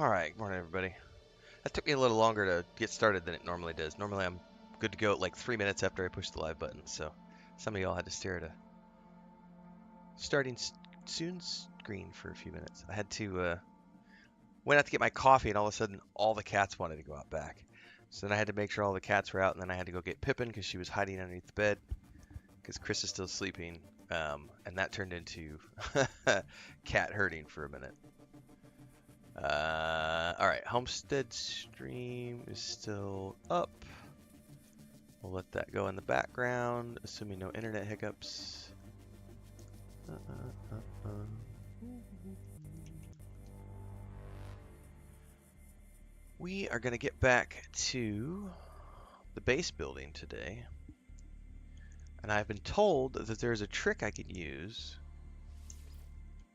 Alright, morning everybody. That took me a little longer to get started than it normally does. Normally I'm good to go at like 3 minutes after I push the live button, so some of y'all had to stare at a starting soon screen for a few minutes. I had to, went out to get my coffee and all of a sudden all the cats wanted to go out back. So then I had to make sure all the cats were out, and then I had to go get Pippin because she was hiding underneath the bed because Chris is still sleeping, and that turned into cat herding for a minute. Alright, Homestead stream is still up. We'll let that go in the background, assuming no internet hiccups. We are going to get back to the base building today. And I've been told that there's a trick I can use,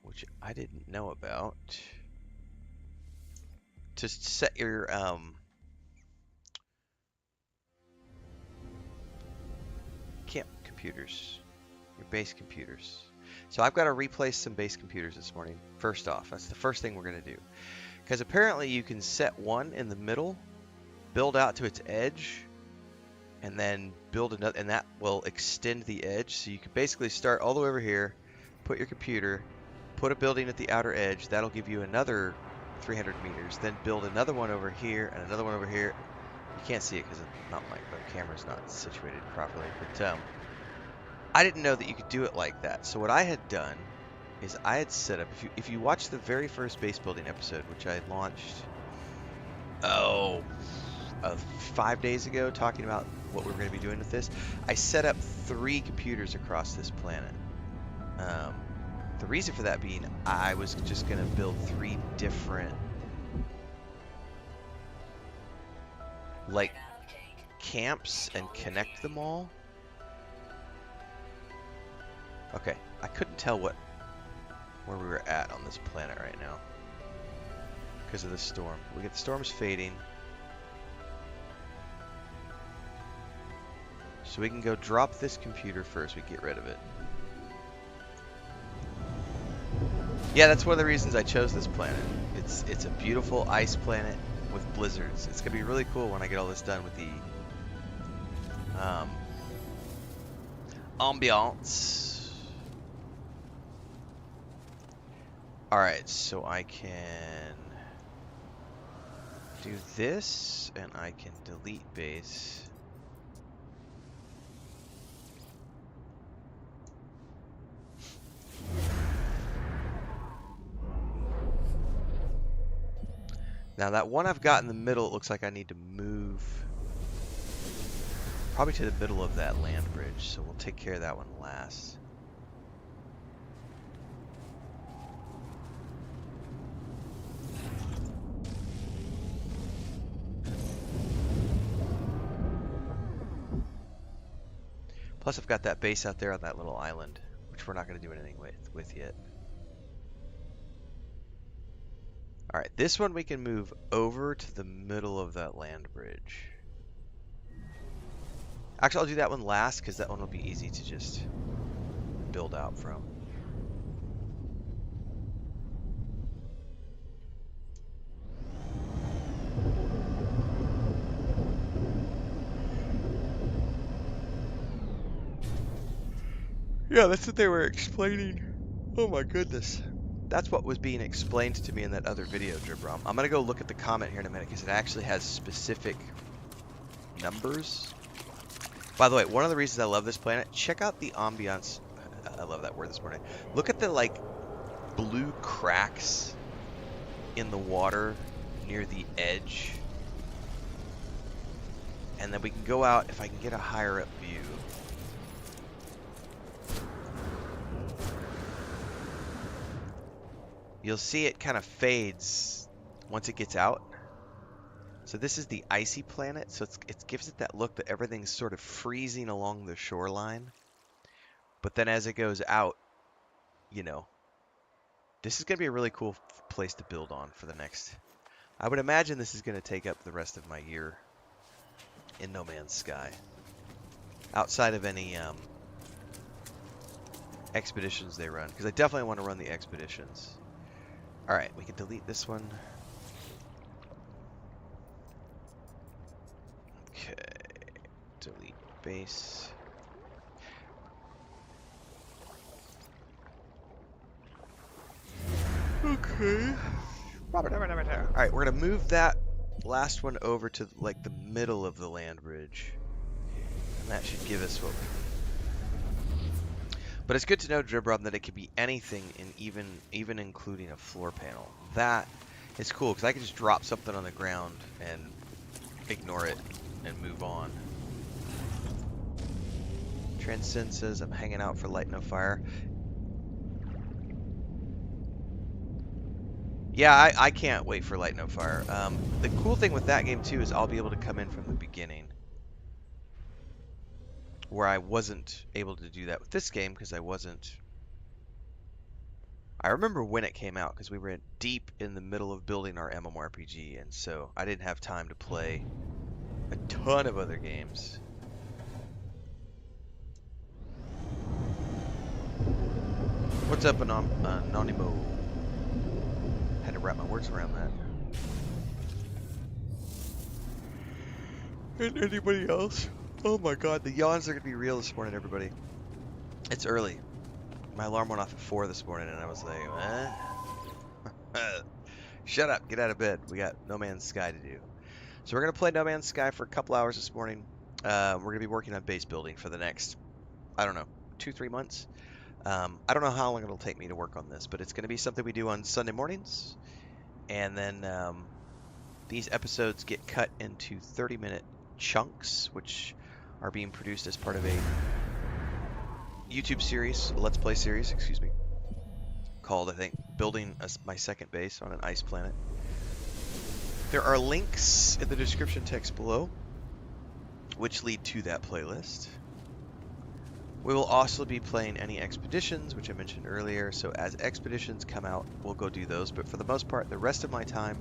which I didn't know about, to set your camp computers, your base computers. So I've got to replace some base computers this morning. First off, that's the first thing we're going to do. Because apparently you can set one in the middle, build out to its edge, and then build another, and that will extend the edge. So you can basically start all the way over here, put your computer, put a building at the outer edge. That'll give you another 300 meters. Then build another one over here and another one over here. You can't see it because the camera's not situated properly. But I didn't know that you could do it like that. So what I had done is I had set up, if you watch the very first base building episode, which I launched 5 days ago, talking about what we're going to be doing with this, I set up 3 computers across this planet. The reason for that being, I was just going to build 3 different camps and connect them all. Okay, I couldn't tell where we were at on this planet right now because of the storm. We get the storm's fading, so we can go drop this computer first. We get rid of it. Yeah, that's one of the reasons I chose this planet. It's a beautiful ice planet with blizzards. It's gonna be really cool when I get all this done with the ambiance. Alright, so I can do this, and I can delete base. Now that one I've got in the middle, it looks like I need to move probably to the middle of that land bridge, so we'll take care of that one last. Plus I've got that base out there on that little island, which we're not going to do anything with yet. Alright, this one we can move over to the middle of that land bridge. Actually, I'll do that one last because that one will be easy to just build out from. Yeah, that's what they were explaining. Oh my goodness. That's what was being explained to me in that other video, Dribrom. I'm going to go look at the comment here in a minute because it actually has specific numbers. By the way, one of the reasons I love this planet, check out the ambiance. I love that word this morning. Look at the blue cracks in the water near the edge. And then we can go out, if I can get a higher up view. You'll see it kind of fades once it gets out. So this is the icy planet, so it gives it that look that everything's sort of freezing along the shoreline. But then as it goes out, you know, this is going to be a really cool place to build on for the next. I would imagine this is going to take up the rest of my year in No Man's Sky. Outside of any expeditions they run, because I definitely want to run the expeditions. Alright, we can delete this one. delete base. Okay. Alright, we're going to move that last one over to like the middle of the land bridge. And that should give us what... But it's good to know, Dribrob, that it could be anything, and even including a floor panel. That is cool, because I can just drop something on the ground and ignore it and move on. Transcend says, I'm hanging out for Light No Fire. Yeah, I can't wait for Light No Fire. The cool thing with that game, too, is I'll be able to come in from the beginning. Where I wasn't able to do that with this game, because I wasn't... I remember when it came out, because we were deep in the middle of building our MMORPG, and so I didn't have time to play a ton of other games. What's up, Anonimo? Had to wrap my words around that. And anybody else? Oh my god, the yawns are going to be real this morning, everybody. It's early. My alarm went off at 4 this morning, and I was like, shut up, get out of bed. We got No Man's Sky to do. So we're going to play No Man's Sky for a couple hours this morning. We're going to be working on base building for the next, I don't know, 2-3 months. I don't know how long it'll take me to work on this, but it's going to be something we do on Sunday mornings. And then these episodes get cut into 30-minute chunks, which are being produced as part of a YouTube series, a Let's Play series, excuse me, called, I think, Building My Second Base on an Ice Planet. There are links in the description text below, which lead to that playlist. We will also be playing any expeditions, which I mentioned earlier, so as expeditions come out, we'll go do those, but for the most part, the rest of my time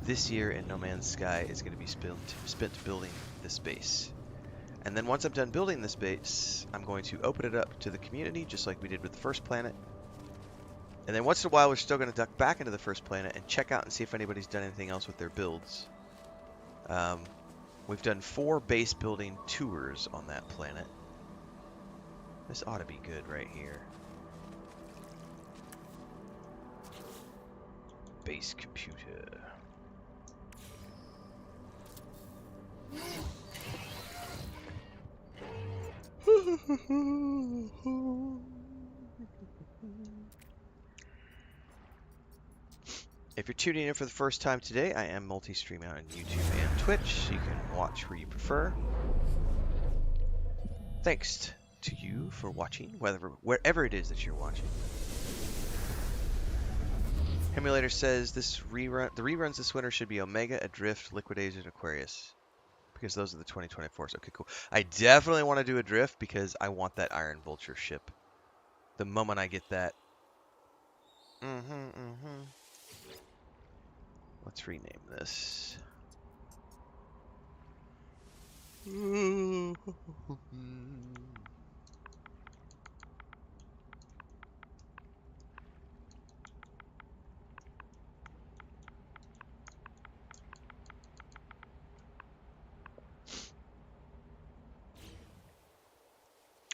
this year in No Man's Sky is going to be spent building this base. And then once I'm done building this base, I'm going to open it up to the community, just like we did with the first planet. And then once in a while, we're still going to duck back into the first planet and check out and see if anybody's done anything else with their builds. We've done 4 base building tours on that planet. This ought to be good right here. Base computer. If you're tuning in for the first time today, I am multi-streaming on YouTube and Twitch, so you can watch where you prefer. Thanks to you for watching, wherever it is that you're watching. Emulator says the reruns this winter should be Omega, Adrift, Liquidage, and Aquarius. Because those are the 2024s. Okay, cool. I definitely want to do Adrift because I want that Iron Vulture ship. The moment I get that. Let's rename this.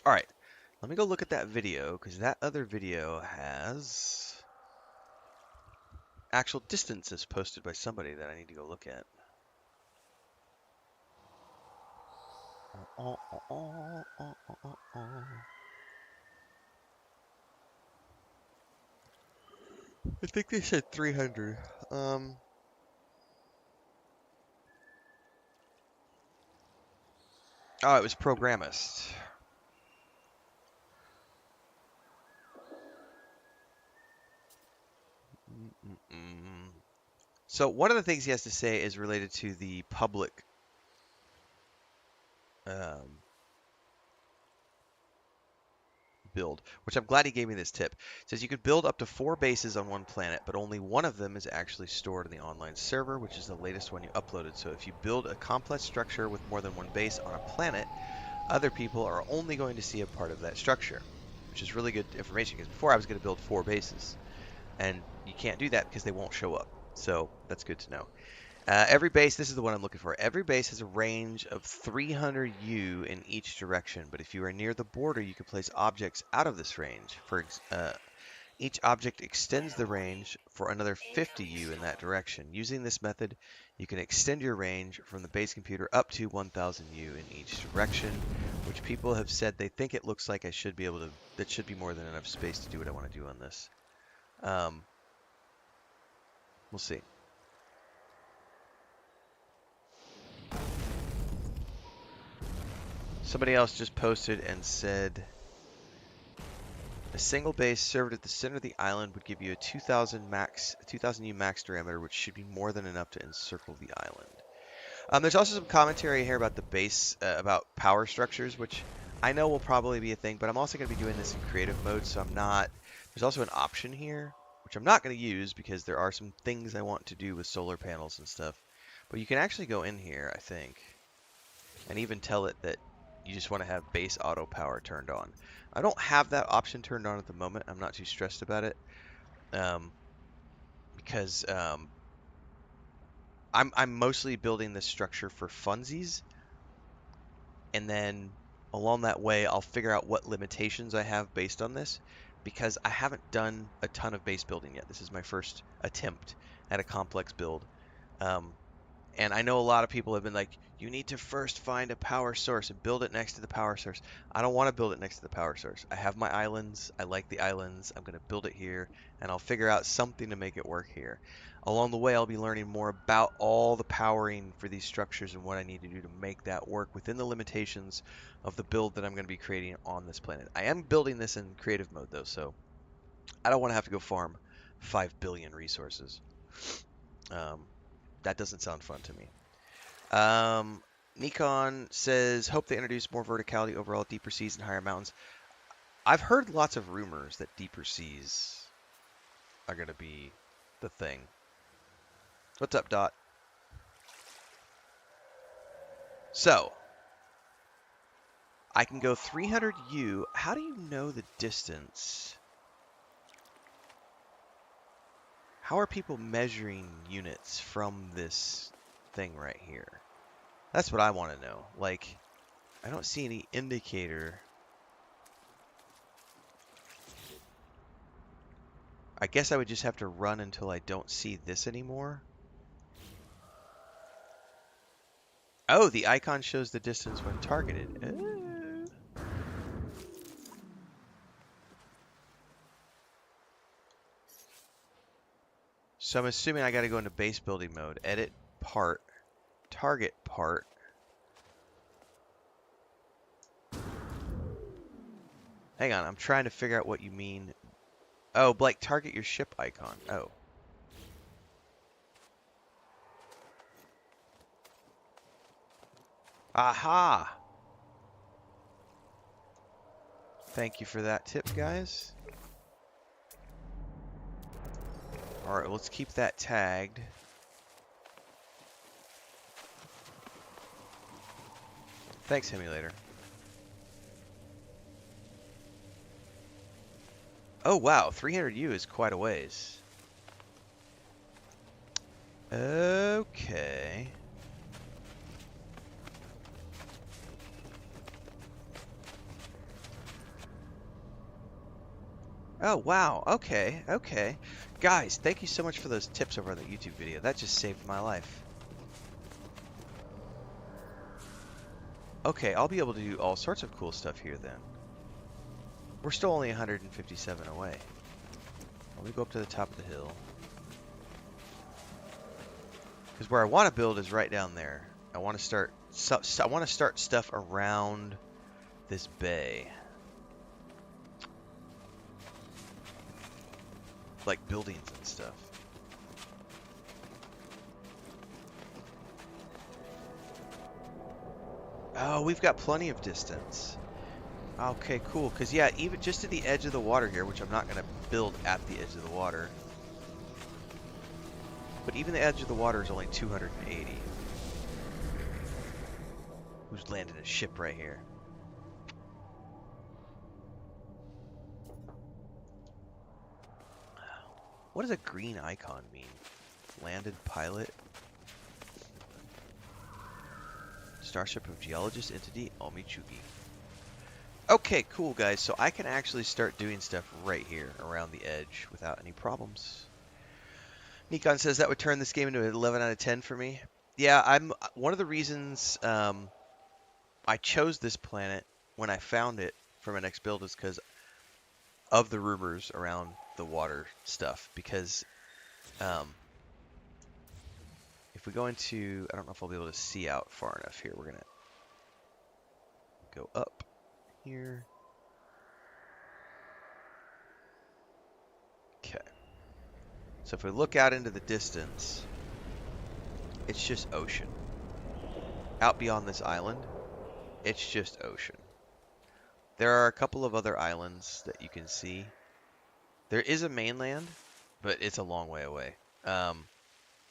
All right, let me go look at that video, because that other video has actual distances posted by somebody that I need to go look at. I think they said 300. Oh, it was Programmist. So one of the things he has to say is related to the public build, which I'm glad he gave me this tip. It says you could build up to 4 bases on one planet, but only one of them is actually stored in the online server, which is the latest one you uploaded. So if you build a complex structure with more than one base on a planet, other people are only going to see a part of that structure, which is really good information, because before I was going to build 4 bases, and you can't do that because they won't show up. So that's good to know. Every base, this is the one I'm looking for. Every base has a range of 300 U in each direction, but if you are near the border, you can place objects out of this range. Each object extends the range for another 50 U in that direction. Using this method, you can extend your range from the base computer up to 1000 U in each direction, which people have said they think it looks like I should be able to, that should be more than enough space to do what I want to do on this. We'll see. Somebody else just posted and said, a single base served at the center of the island would give you a 2000 U max diameter, which should be more than enough to encircle the island. There's also some commentary here about the base, about power structures, which I know will probably be a thing, but I'm also going to be doing this in creative mode, so I'm not. There's also an option here, which I'm not going to use because there are some things I want to do with solar panels and stuff. But you can actually go in here, I think, and even tell it that you just want to have base auto power turned on. I don't have that option turned on at the moment. I'm not too stressed about it, because I'm mostly building this structure for funsies, and then along that way I'll figure out what limitations I have based on this, because I haven't done a ton of base building yet. This is my first attempt at a complex build. And I know a lot of people have been like, you need to first find a power source and build it next to the power source. I don't want to build it next to the power source. I have my islands. I like the islands. I'm going to build it here, and I'll figure out something to make it work here. Along the way, I'll be learning more about all the powering for these structures and what I need to do to make that work within the limitations of the build that I'm going to be creating on this planet. I am building this in creative mode, though, so I don't want to have to go farm 5 billion resources. That doesn't sound fun to me. Nikon says, hope they introduce more verticality overall, deeper seas and higher mountains. I've heard lots of rumors that deeper seas are going to be the thing. What's up, Dot? So, I can go 300 U. How do you know the distance? How are people measuring units from this thing right here? That's what I want to know. Like, I don't see any indicator. I guess I would just have to run until I don't see this anymore. Oh, the icon shows the distance when targeted. So I'm assuming I got to go into base building mode, edit part, target part. Hang on, I'm trying to figure out what you mean. Oh, like target your ship icon. Oh. Aha! Thank you for that tip, guys. Alright, let's keep that tagged. Thanks, Emulator. Oh, wow. 300U is quite a ways. Okay. Oh, wow. Okay, okay. Guys, thank you so much for those tips over on the YouTube video. That just saved my life. Okay, I'll be able to do all sorts of cool stuff here then. We're still only 157 away. Let me go up to the top of the hill. Because where I want to build is right down there. I want to start stuff around this bay. Like buildings and stuff. Oh, we've got plenty of distance. Okay, cool. Because, yeah, even just to the edge of the water here, which I'm not going to build at the edge of the water. But even the edge of the water is only 280. Who's landed a ship right here? What does a green icon mean? Landed pilot? Starship of Geologist Entity Omichugi. Okay, cool guys, so I can actually start doing stuff right here around the edge without any problems. Nikon says that would turn this game into an 11 out of 10 for me. Yeah, I'm one of the reasons I chose this planet when I found it for my next build is because of the rumors around the water stuff. Because if we go into, I don't know if I'll be able to see out far enough here. We're gonna go up here. Okay. So if we look out into the distance, it's just ocean. Out beyond this island, it's just ocean. There are a couple of other islands that you can see. There is a mainland, but it's a long way away.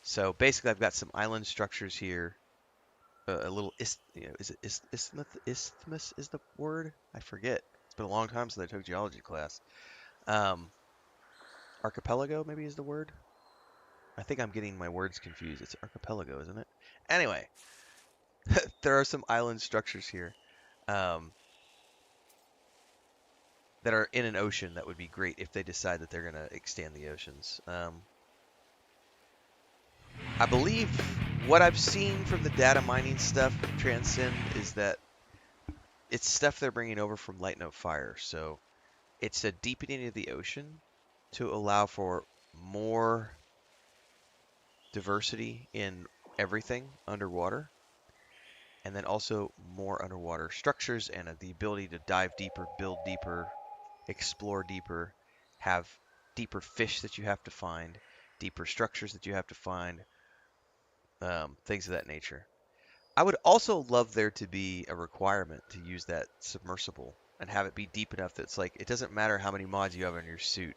So basically, I've got some island structures here. A little is it isthmus is the word? I forget. It's been a long time since I took geology class. Archipelago maybe is the word. I think I'm getting my words confused. It's archipelago, isn't it? Anyway, there are some island structures here that are in an ocean that would be great if they decide that they're going to extend the oceans. I believe what I've seen from the data mining stuff from Transcend is that it's stuff they're bringing over from Light No Fire. So it's a deepening of the ocean to allow for more diversity in everything underwater. And then also more underwater structures and the ability to dive deeper, build deeper, explore deeper, have deeper fish that you have to find, deeper structures that you have to find, things of that nature. I would also love there to be a requirement to use that submersible and have it be deep enough that it's like it doesn't matter how many mods you have on your suit.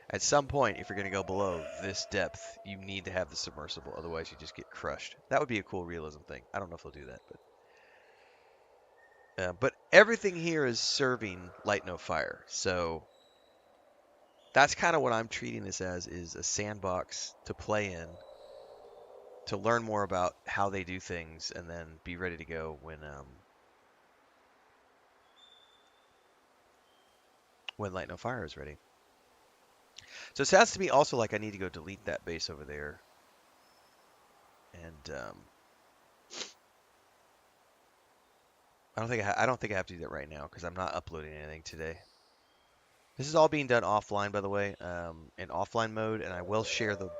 At some point, if you're going to go below this depth, you need to have the submersible. Otherwise, you just get crushed. That would be a cool realism thing. I don't know if they'll do that, but everything here is serving Light No Fire. So that's kind of what I'm treating this as, is a sandbox to play in, to learn more about how they do things, and then be ready to go when Light No Fire is ready. So it sounds to me also like I need to go delete that base over there. And I don't think I have to do that right now because I'm not uploading anything today. This is all being done offline, by the way, in offline mode, and I will share the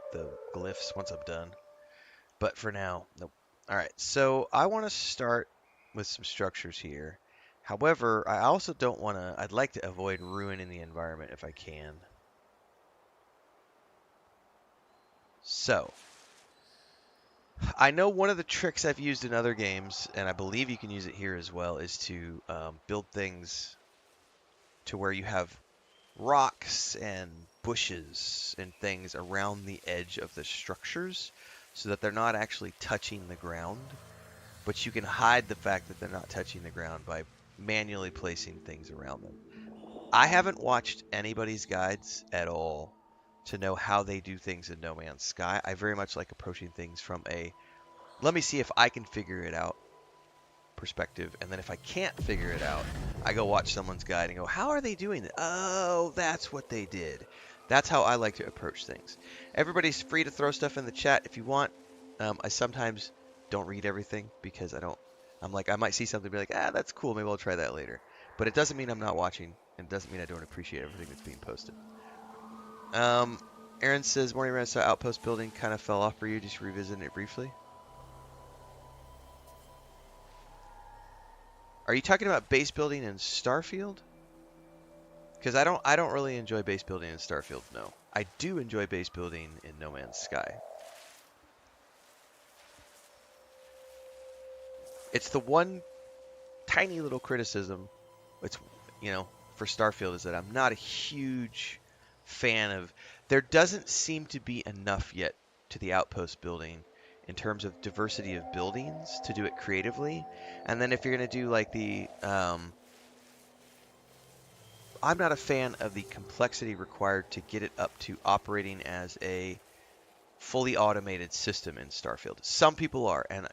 glyphs once I'm done. But for now, nope. All right, so I want to start with some structures here. However, I also don't want to, I'd like to avoid ruining the environment if I can. So, I know one of the tricks I've used in other games, and I believe you can use it here as well, is to build things to where you have rocks and bushes and things around the edge of the structures so that they're not actually touching the ground, but you can hide the fact that they're not touching the ground by manually placing things around them. I haven't watched anybody's guides at all to know how they do things in No Man's Sky. I very much like approaching things from a let me see if I can figure it out perspective, and then if I can't figure it out, I go watch someone's guide and go, how are they doing it? Oh, that's what they did. That's how I like to approach things. Everybody's free to throw stuff in the chat if you want. I sometimes don't read everything because I'm like, I might see something and be like, that's cool, maybe I'll try that later. But it doesn't mean I'm not watching, and it doesn't mean I don't appreciate everything that's being posted. Aaron says, morning ran, so outpost building kind of fell off for you, just revisiting it briefly. Are you talking about base building in Starfield? Because I don't really enjoy base building in Starfield, no. I do enjoy base building in No Man's Sky. It's the one tiny little criticism, it's, for Starfield, is that I'm not a huge fan of, there doesn't seem to be enough yet to the outpost building in terms of diversity of buildings to do it creatively. And then if you're going to do like I'm not a fan of the complexity required to get it up to operating as a fully automated system in Starfield. Some people are, and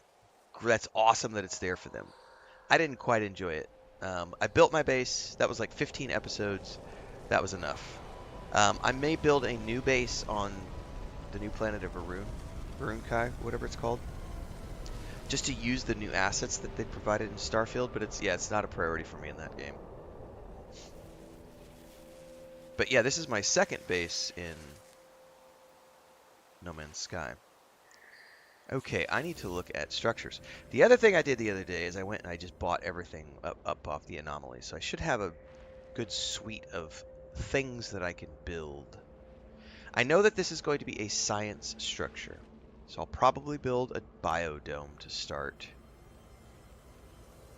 that's awesome that it's there for them. I didn't quite enjoy it. I built my base. That was like 15 episodes. That was enough. I may build a new base on the new planet of Varun Kai, whatever it's called, just to use the new assets that they provided in Starfield. But it's not a priority for me in that game. But yeah, this is my second base in No Man's Sky. Okay, I need to look at structures. The other thing I did the other day is I went and I just bought everything up off the anomaly. So I should have a good suite of things that I can build. I know that this is going to be a science structure. So I'll probably build a biodome to start.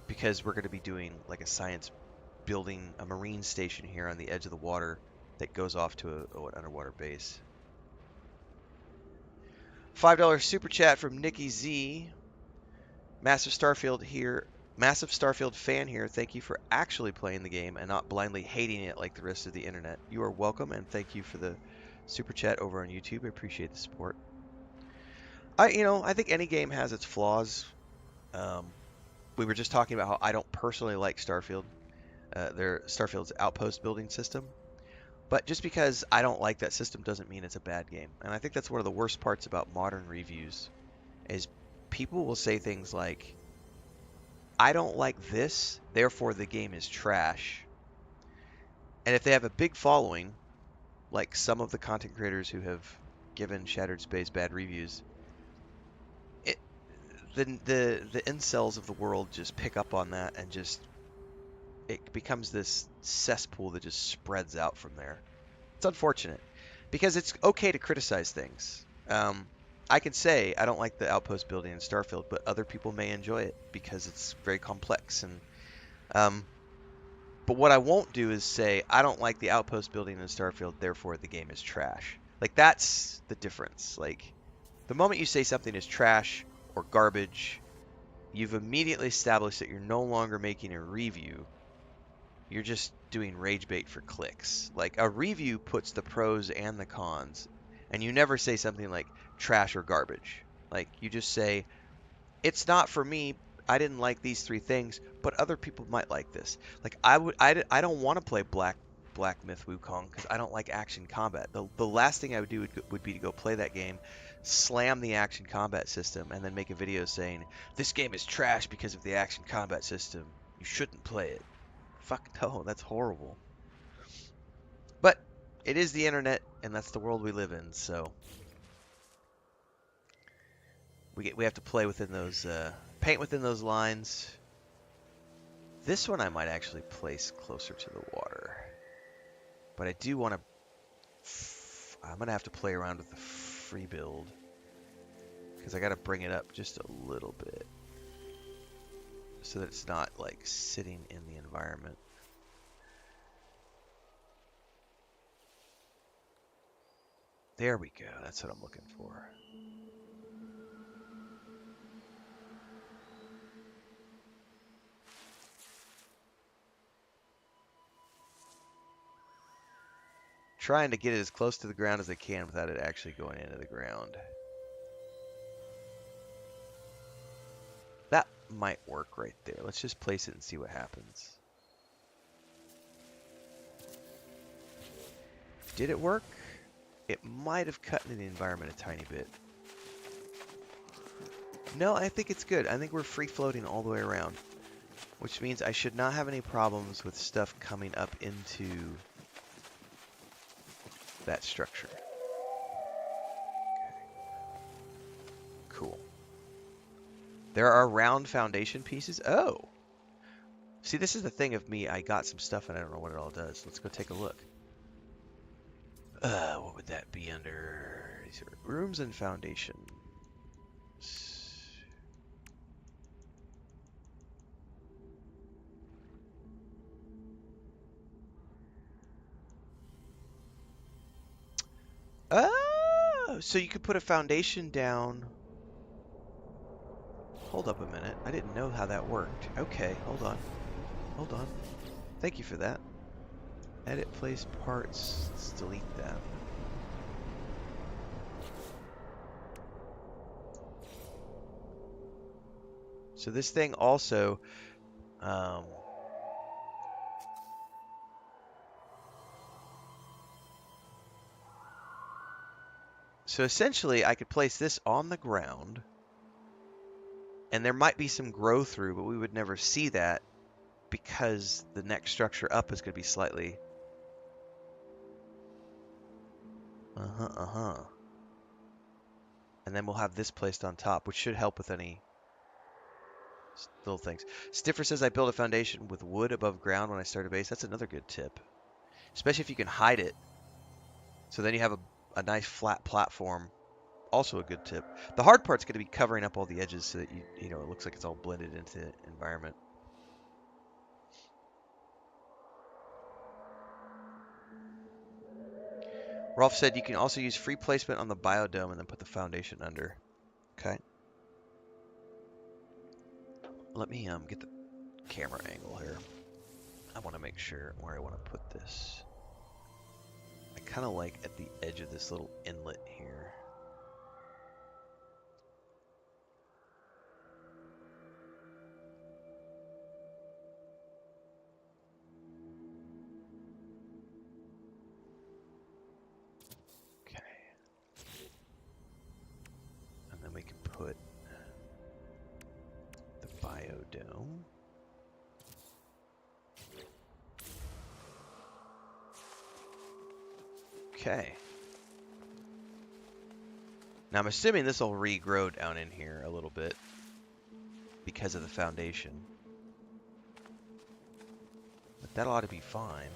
Because we're going to be doing like a science building, a marine station here on the edge of the water that goes off to an underwater base. $5 super chat from Nikki Z. Massive Starfield fan here. Thank you for actually playing the game and not blindly hating it like the rest of the internet. You are welcome, and thank you for the super chat over on YouTube. I appreciate the support. I think any game has its flaws. We were just talking about how I don't personally like Starfield's outpost building system. But just because I don't like that system doesn't mean it's a bad game. And I think that's one of the worst parts about modern reviews is people will say things like, I don't like this, therefore the game is trash. And if they have a big following, like some of the content creators who have given Shattered Space bad reviews, the incels of the world just pick up on that and it becomes this cesspool that just spreads out from there. It's unfortunate because it's okay to criticize things. I can say I don't like the outpost building in Starfield, but other people may enjoy it because it's very complex. But what I won't do is say I don't like the outpost building in Starfield, therefore the game is trash. Like that's the difference. Like the moment you say something is trash or garbage, you've immediately established that you're no longer making a review. You're just doing rage bait for clicks. Like a review puts the pros and the cons, and you never say something like trash or garbage. Like you just say, it's not for me. I didn't like these 3 things, but other people might like this. Like I don't want to play Black Myth Wukong because I don't like action combat. The last thing I would do would be to go play that game, slam the action combat system, and then make a video saying this game is trash because of the action combat system. You shouldn't play it. Fuck no, that's horrible. But it is the internet, and that's the world we live in, so we have to play within those, paint within those lines. This one I might actually place closer to the water, but I do want to. I'm gonna have to play around with the free build because I got to bring it up just a little bit so that it's not like sitting in the environment. There we go. That's what I'm looking for. Trying to get it as close to the ground as I can without it actually going into the ground. That might work right there. Let's just place it and see what happens. Did it work? It might have cut into the environment a tiny bit. No, I think it's good. I think we're free floating all the way around, which means I should not have any problems with stuff coming up into that structure. Okay. Cool. There are round foundation pieces. Oh. See, this is the thing of me. I got some stuff and I don't know what it all does. Let's go take a look. What would that be under? These are rooms and foundations. Oh, so you could put a foundation down. Hold up a minute. I didn't know how that worked. Okay, hold on. Hold on. Thank you for that. Edit place parts. Let's delete that. So this thing also, um, so essentially I could place this on the ground, and there might be some grow through, but we would never see that because the next structure up is going to be slightly. Uh-huh. And then we'll have this placed on top, which should help with any little things. Stiffer says I build a foundation with wood above ground when I start a base. That's another good tip, especially if you can hide it. So then you have a nice flat platform. Also a good tip. The hard part's going to be covering up all the edges so that you know it looks like it's all blended into the environment. Rolf said you can also use free placement on the biodome and then put the foundation under. Okay. Let me get the camera angle here. I want to make sure where I want to put this. I kind of like at the edge of this little inlet here. Okay. And then we can put the biodome. Okay. Now I'm assuming this will regrow down in here a little bit because of the foundation. But that ought to be fine.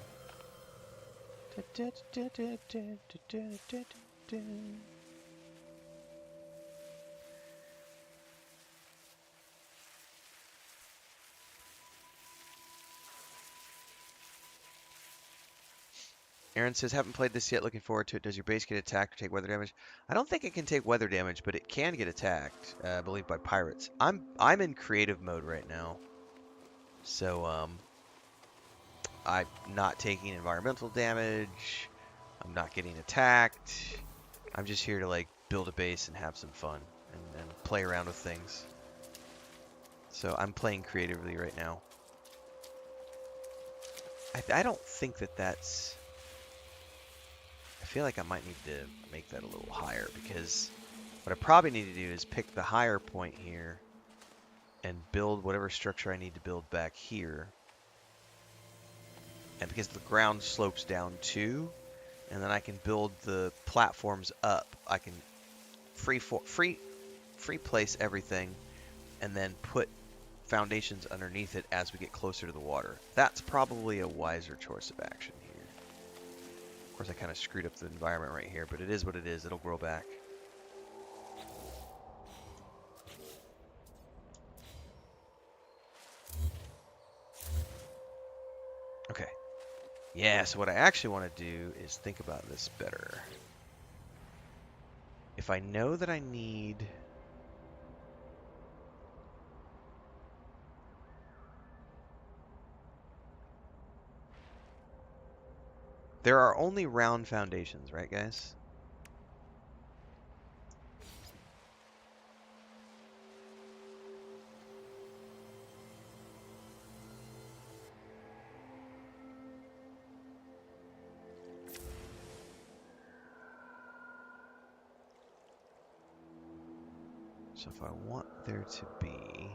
Aaron says, haven't played this yet, looking forward to it. Does your base get attacked or take weather damage? I don't think it can take weather damage, but it can get attacked, I believe, by pirates. I'm in creative mode right now. So, I'm not taking environmental damage. I'm not getting attacked. I'm just here to, like, build a base and have some fun and play around with things. So I'm playing creatively right now. I don't think that that's... I feel like I might need to make that a little higher because what I probably need to do is pick the higher point here and build whatever structure I need to build back here. And because the ground slopes down too, and then I can build the platforms up. I can free place everything and then put foundations underneath it as we get closer to the water. That's probably a wiser choice of action here. Of course, I kind of screwed up the environment right here, but it is what it is. It'll grow back. Okay. Yeah, so what I actually want to do is think about this better. If I know that I need... There are only round foundations, right, guys? So if I want there to be...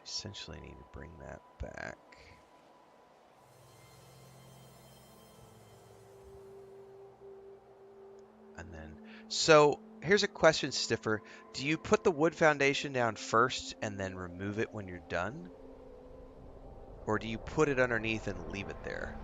essentially need to bring that back. And then, so here's a question, Stiffer. Do you put the wood foundation down first and then remove it when you're done? Or do you put it underneath and leave it there?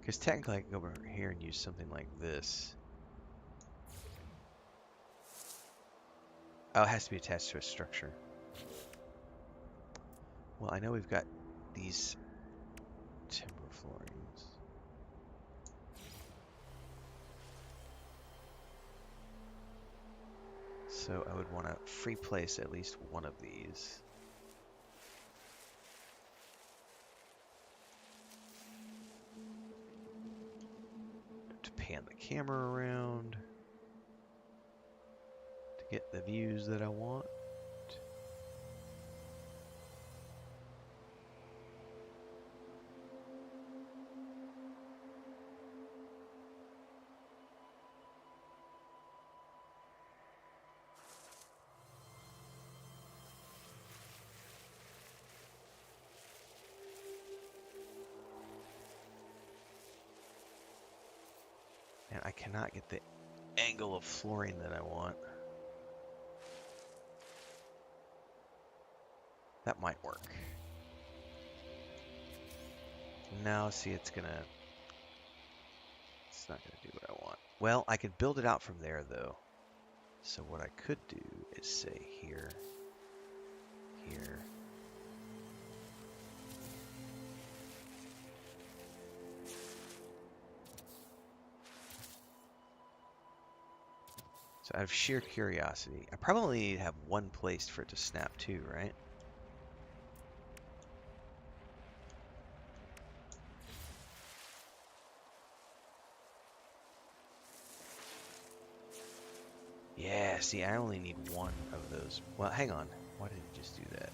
Because technically I can go over here and use something like this. Oh, it has to be attached to a structure. Well, I know we've got these timber floorings. So I would want to free place at least one of these. To pan the camera around to get the views that I want. And I cannot get the angle of flooring that I want. That might work. No, see, it's not gonna do what I want. Well, I could build it out from there though. So what I could do is say here, here. So out of sheer curiosity, I probably need to have one place for it to snap to, right? Yeah, see, I only need one of those. Well, hang on. Why did it just do that?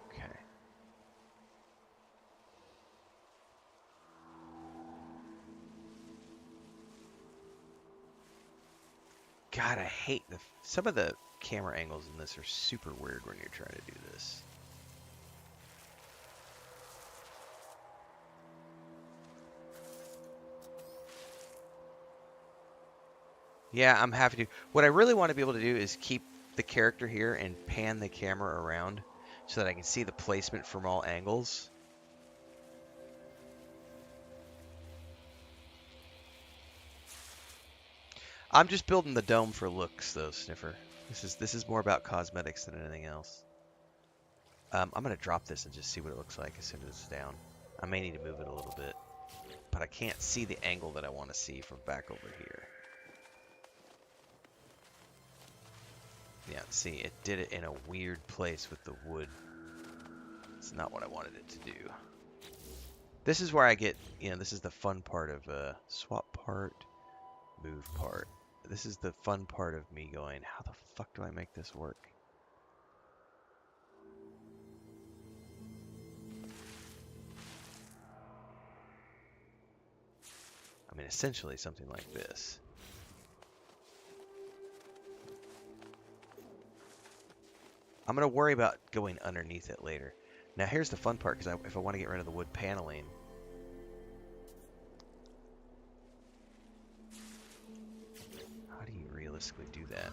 Okay. God, I hate some of the camera angles in this are super weird when you're trying to do this. Yeah, I'm happy to. What I really want to be able to do is keep the character here and pan the camera around so that I can see the placement from all angles. I'm just building the dome for looks, though, Sniffer. This is more about cosmetics than anything else. I'm gonna drop this and just see what it looks like as soon as it's down. I may need to move it a little bit, but I can't see the angle that I want to see from back over here. Yeah, see, it did it in a weird place with the wood. It's not what I wanted it to do. This is where I get, this is the fun part of swap part, move part. This is the fun part of me going, how the fuck do I make this work? I mean, essentially something like this. I'm going to worry about going underneath it later. Now, here's the fun part, because if I want to get rid of the wood paneling, how do you realistically do that?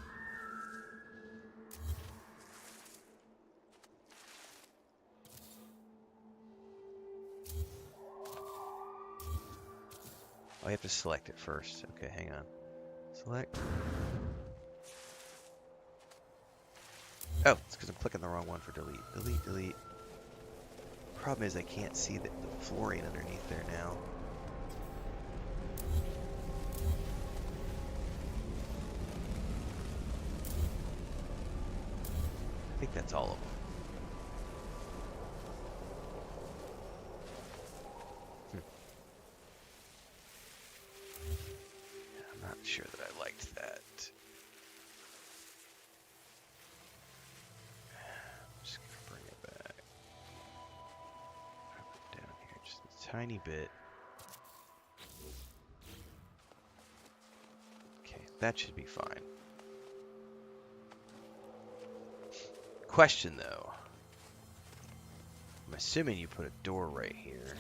Oh, you have to select it first. Okay, hang on. Select. Oh, it's because I'm clicking the wrong one for delete. Delete, delete. Problem is I can't see the flooring underneath there now. I think that's all of them. I'm not sure that I liked that. I'm just gonna bring it back. Drop it down here just a tiny bit. Okay, that should be fine. Question though. I'm assuming you put a door right here.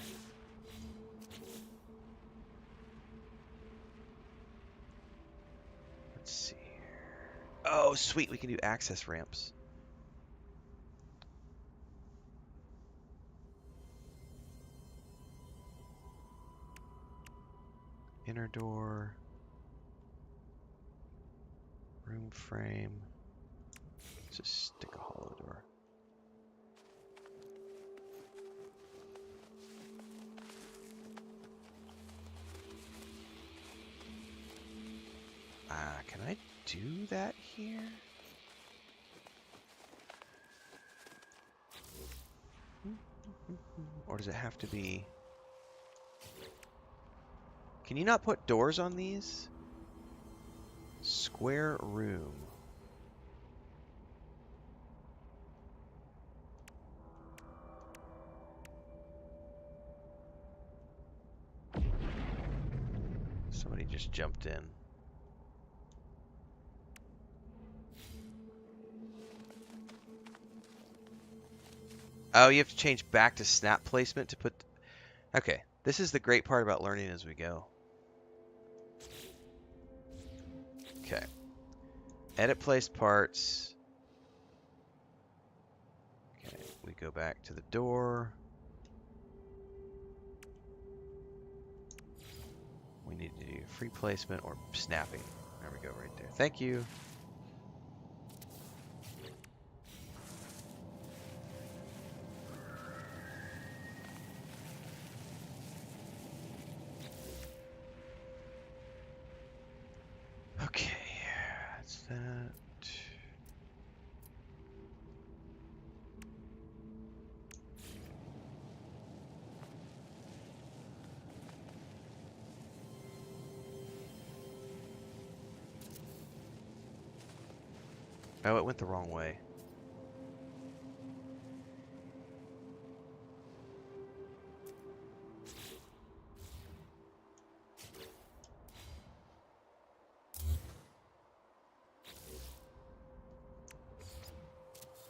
Let's see here. Oh, sweet. We can do access ramps. Inner door. Room frame. Let's just stick a hollow door. Can I do that here? Or does it have to be... Can you not put doors on these? Square room. Somebody just jumped in. Oh, you have to change back to snap placement to put... Okay, this is the great part about learning as we go. Okay. Edit place parts. Okay, we go back to the door. We need to do free placement or snapping. There we go, right there. Thank you. Okay, that's that. Oh, it went the wrong way.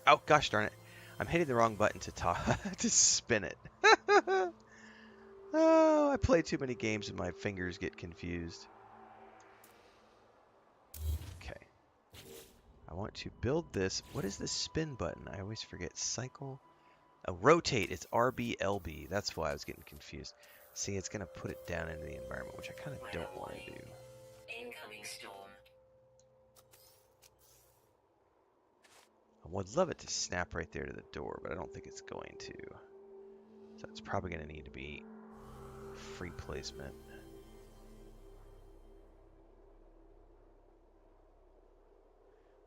Oh, gosh darn it. I'm hitting the wrong button to to spin it. Oh, I play too many games and my fingers get confused. Okay. I want to build this. What is the spin button? I always forget. Cycle. Rotate. It's RBLB. That's why I was getting confused. See, it's going to put it down into the environment, which I kind of don't want to do. Incoming storm. I would love it to snap right there to the door, but I don't think it's going to. So it's probably going to need to be free placement.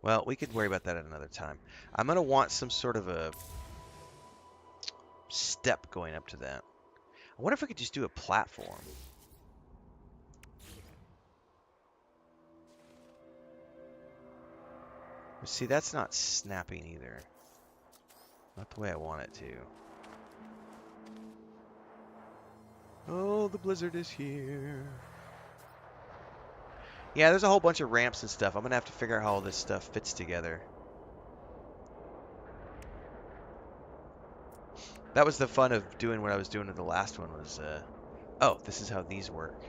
Well, we could worry about that at another time. I'm going to want some sort of a step going up to that. I wonder if we could just do a platform. But see, that's not snapping either. Not the way I want it to. Oh, the blizzard is here. Yeah, there's a whole bunch of ramps and stuff. I'm going to have to figure out how all this stuff fits together. That was the fun of doing what I was doing with the last one was, oh, this is how these work.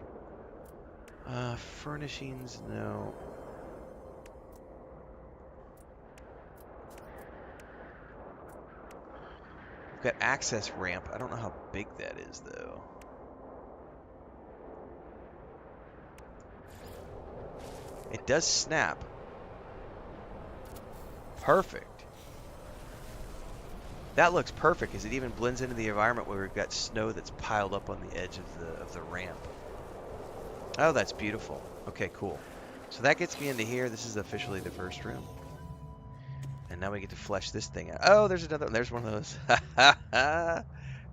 Furnishings, no. We've got access ramp. I don't know how big that is, though. It does snap. Perfect. That looks perfect because it even blends into the environment where we've got snow that's piled up on the edge of the ramp. Oh, that's beautiful. Okay, cool. So that gets me into here. This is officially the first room. And now we get to flesh this thing out. Oh, there's another one. There's one of those. We got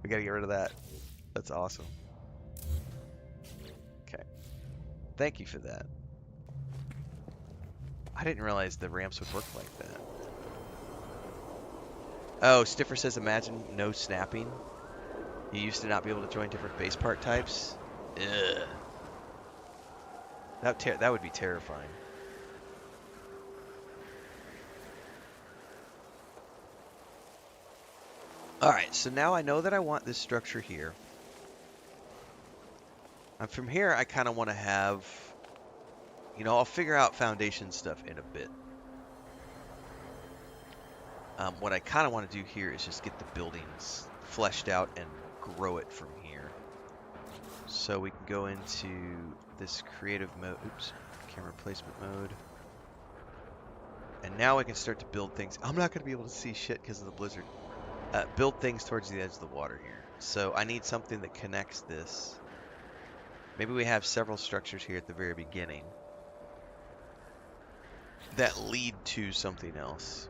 to get rid of that. That's awesome. Okay. Thank you for that. I didn't realize the ramps would work like that. Oh, Stiffer says, imagine no snapping. You used to not be able to join different base part types. Ugh. That would be terrifying. Alright, so now I know that I want this structure here. And from here, I kind of want to have You know, I'll figure out foundation stuff in a bit. What I kind of want to do here is just get the buildings fleshed out and grow it from here. So we can go into this creative mode. Oops, camera placement mode. And now we can start to build things. I'm not going to be able to see shit because of the blizzard. Build things towards the edge of the water here. So I need something that connects this. Maybe we have several structures here at the very beginning that lead to something else.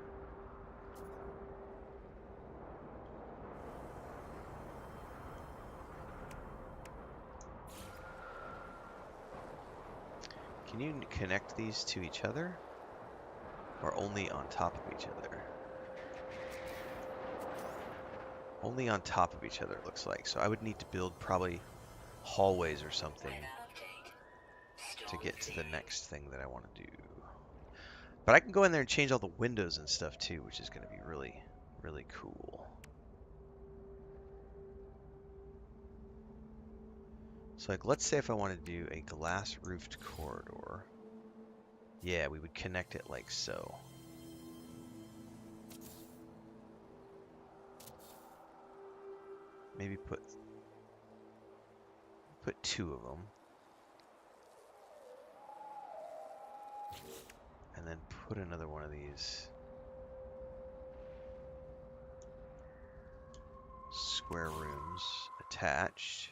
Can you connect these to each other? Or only on top of each other? Only on top of ech other, it looks like. So I would need to build probably hallways or something to get to the next thing that I want to do. But I can go in there and change all the windows and stuff too, which is going to be really, really cool. So like, let's say if I want to do a glass roofed corridor. Yeah, we would connect it like so. Maybe put two of them. And then put another one of these square rooms attached.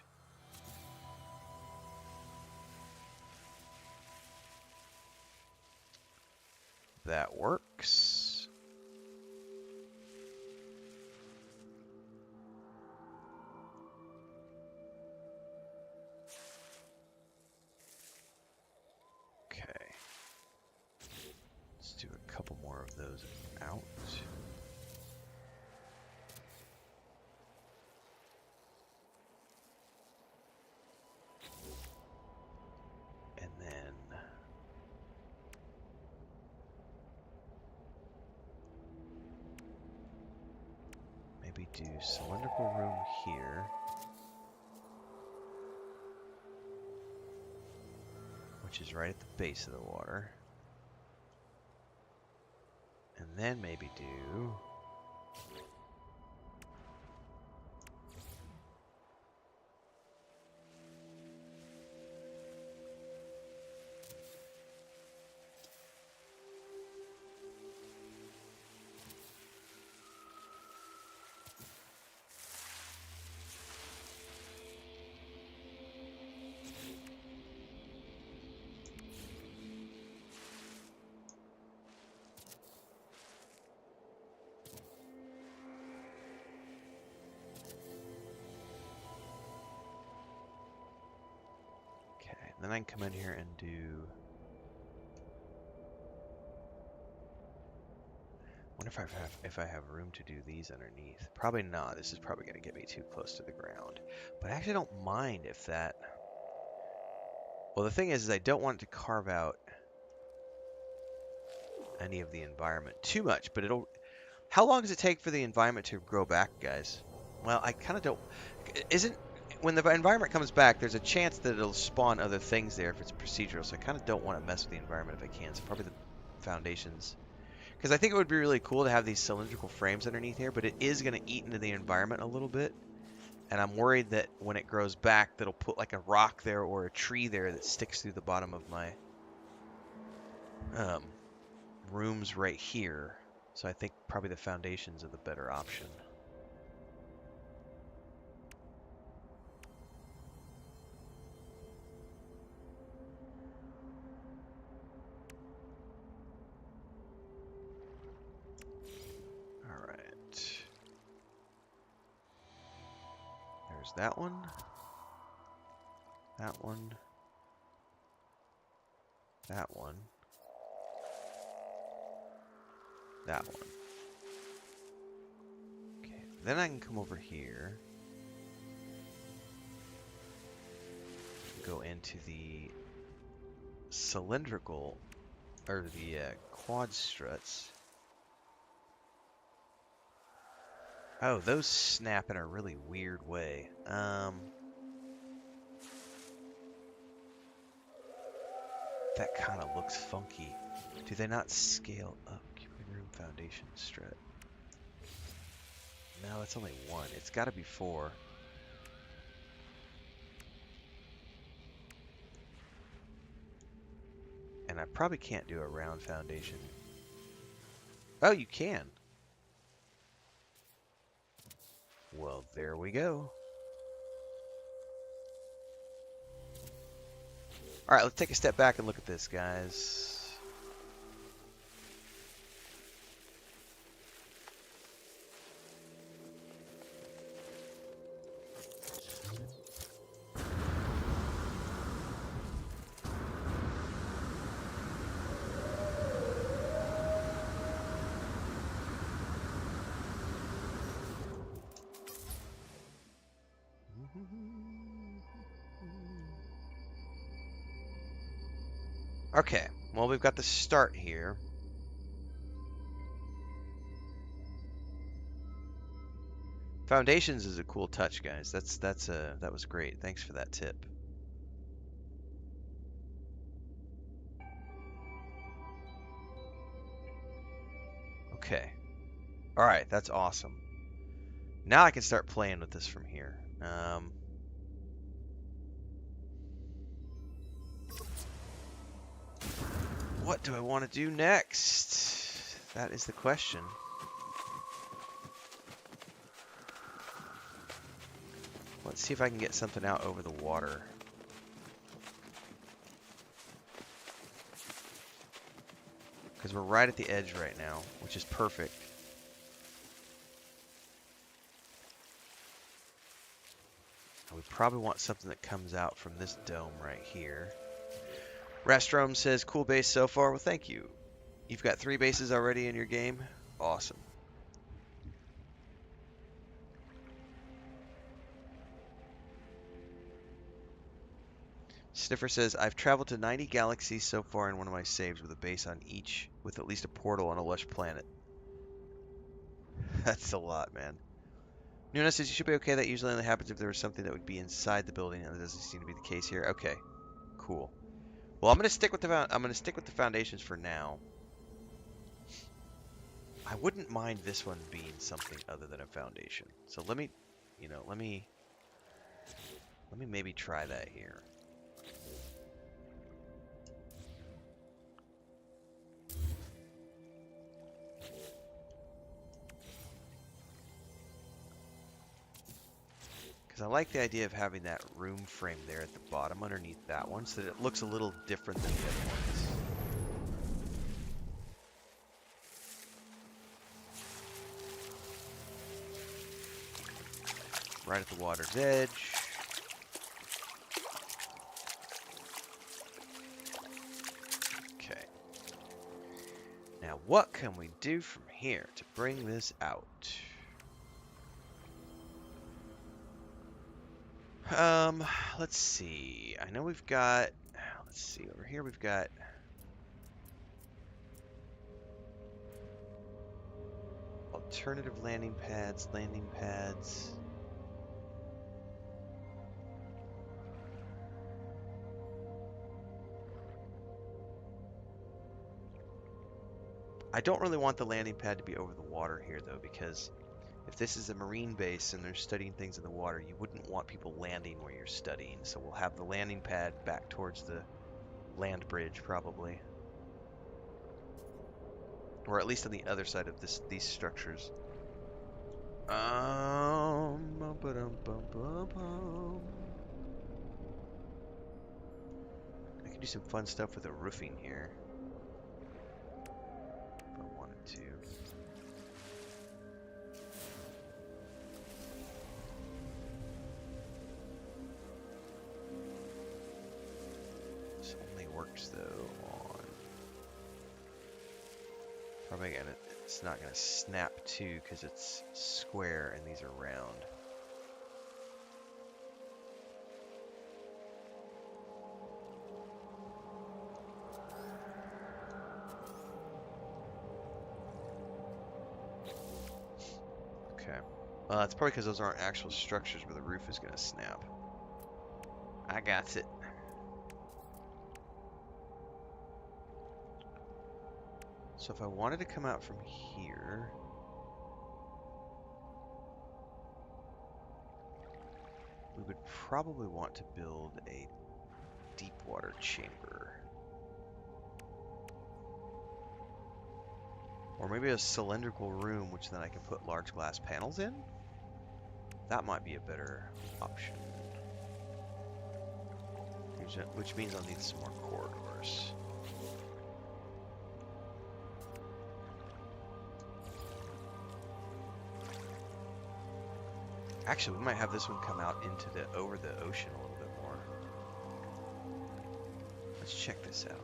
That works. Okay. Let's do a couple more of those out. And then maybe do cylindrical room here. Which is right at the base of the water. And then maybe do then I can come in here and do. Wonder if I have room to do these underneath. Probably not. This is probably going to get me too close to the ground. But I actually don't mind if that. Well, the thing is I don't want it to carve out any of the environment too much. But it'll. How long does it take for the environment to grow back, guys? Well, I kind of don't. Isn't. When the environment comes back, there's a chance that it'll spawn other things there if it's procedural, so I kind of don't want to mess with the environment if I can, so probably the foundations. Because I think it would be really cool to have these cylindrical frames underneath here, but it is going to eat into the environment a little bit, and I'm worried that when it grows back, that'll put like a rock there or a tree there that sticks through the bottom of my rooms right here, so I think probably the foundations are the better option. There's that one, that one, that one, that one. Okay, then I can come over here, go into the cylindrical, or the quad struts. Oh, those snap in a really weird way. That kind of looks funky. Do they not scale up? Cubic room foundation strut. No, it's only one. It's got to be 4. And I probably can't do a round foundation. Oh, you can. Well, there we go. All right, let's take a step back and look at this, guys. Okay, well, we've got the start here. Foundations is a cool touch, guys. That was great. Thanks for that tip. Okay. All right, that's awesome. Now I can start playing with this from here. What do I want to do next? That is the question. Let's see if I can get something out over the water. Because we're right at the edge right now, which is perfect. And we probably want something that comes out from this dome right here. Restrom says, cool base so far. Well, thank you. You've got 3 bases already in your game? Awesome. Sniffer says, I've traveled to 90 galaxies so far in one of my saves with a base on each, with at least a portal on a lush planet. That's a lot, man. Nuna says, you should be okay. That usually only happens if there was something that would be inside the building, and that doesn't seem to be the case here. Okay, cool. Well, I'm gonna stick with the foundations for now. I wouldn't mind this one being something other than a foundation. So let me maybe try that here. Because I like the idea of having that room frame there at the bottom underneath that one, so that it looks a little different than the other ones. Right at the water's edge. Okay. Now what can we do from here to bring this out? Let's see. I know we've got, let's see, over here we've got alternative landing pads. I don't really want the landing pad to be over the water here, though, because if this is a marine base and they're studying things in the water, you wouldn't want people landing where you're studying. So we'll have the landing pad back towards the land bridge, probably. Or at least on the other side of these structures. I could do some fun stuff with the roofing here. If I wanted to. This only works though on probably gonna, it's not gonna snap too because it's square and these are round. Okay. Well, that's probably because those aren't actual structures where the roof is gonna snap. I got it. So if I wanted to come out from here, we would probably want to build a deep water chamber. Or maybe a cylindrical room, which then I can put large glass panels in? That might be a better option. Which means I'll need some more corridors. Actually, we might have this one come out into over the ocean a little bit more. Let's check this out.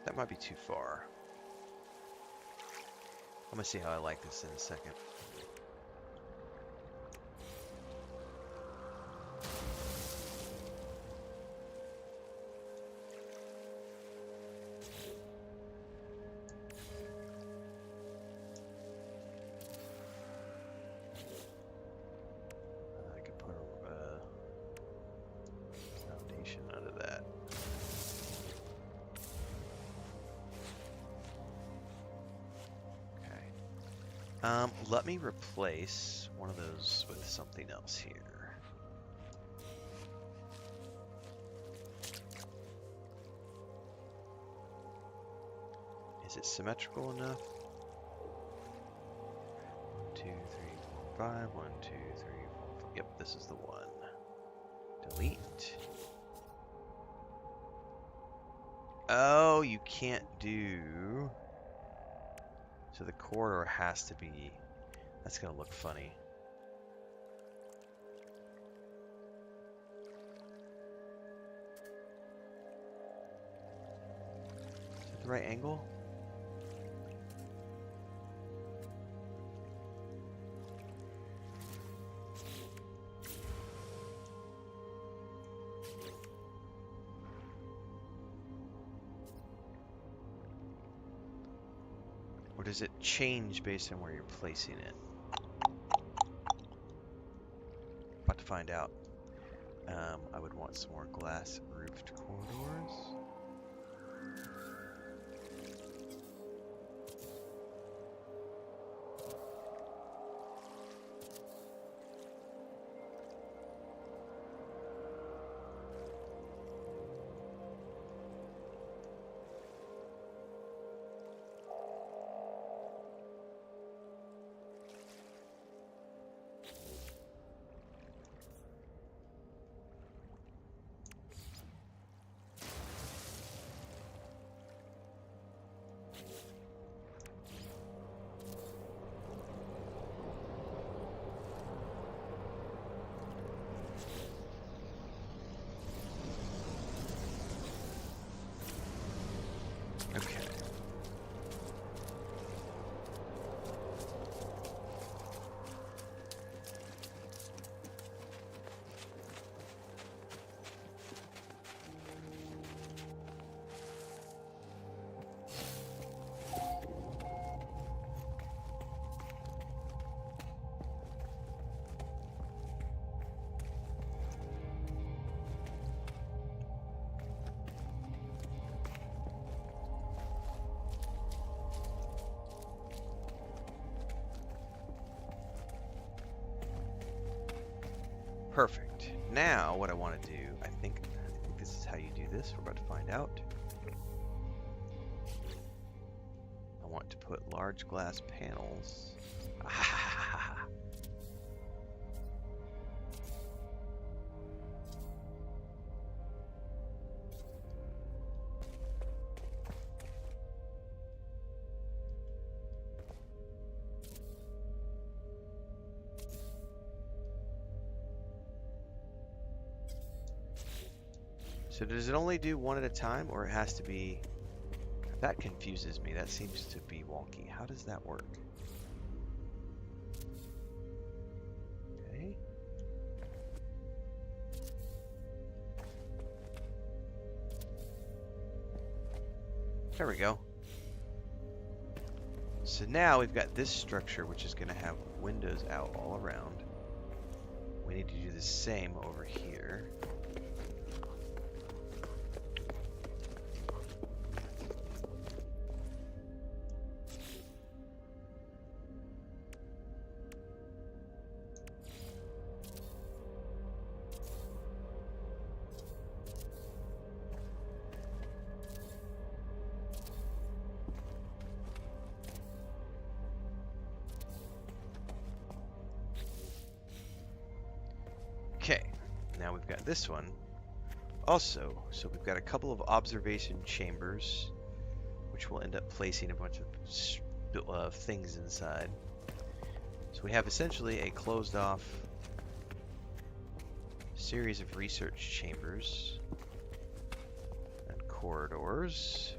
That might be too far. I'm gonna see how I like this in a second. I could put a foundation under that. Let me replace one of those with something else here. Is it symmetrical enough? 1, 2, 3, 4, 5. 1, 2, 3, 4, 5. Yep, this is the one. Delete. Oh, you can't do... So the corridor has to be... That's gonna look funny. Is that the right angle? Or does it change based on where you're placing it? About to find out. I would want some more glass roofed corridors. Okay. Perfect. Now, what I want to do, I think this is how you do this. We're about to find out. I want to put large glass panels. So does it only do one at a time, or it has to be... That confuses me. That seems to be wonky. How does that work? Okay. There we go. So now we've got this structure, which is going to have windows out all around. We need to do the same over here. Okay, now we've got this one also. So we've got a couple of observation chambers, which we'll end up placing a bunch of things inside. So we have essentially a closed off series of research chambers and corridors.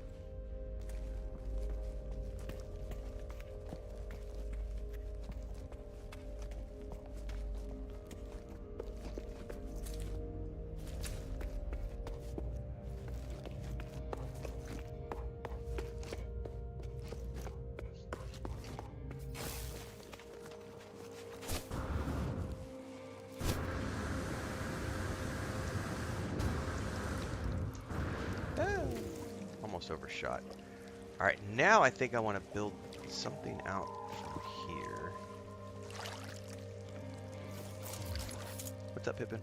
Almost overshot. Alright, now I think I want to build something out from here. What's up, Pippin?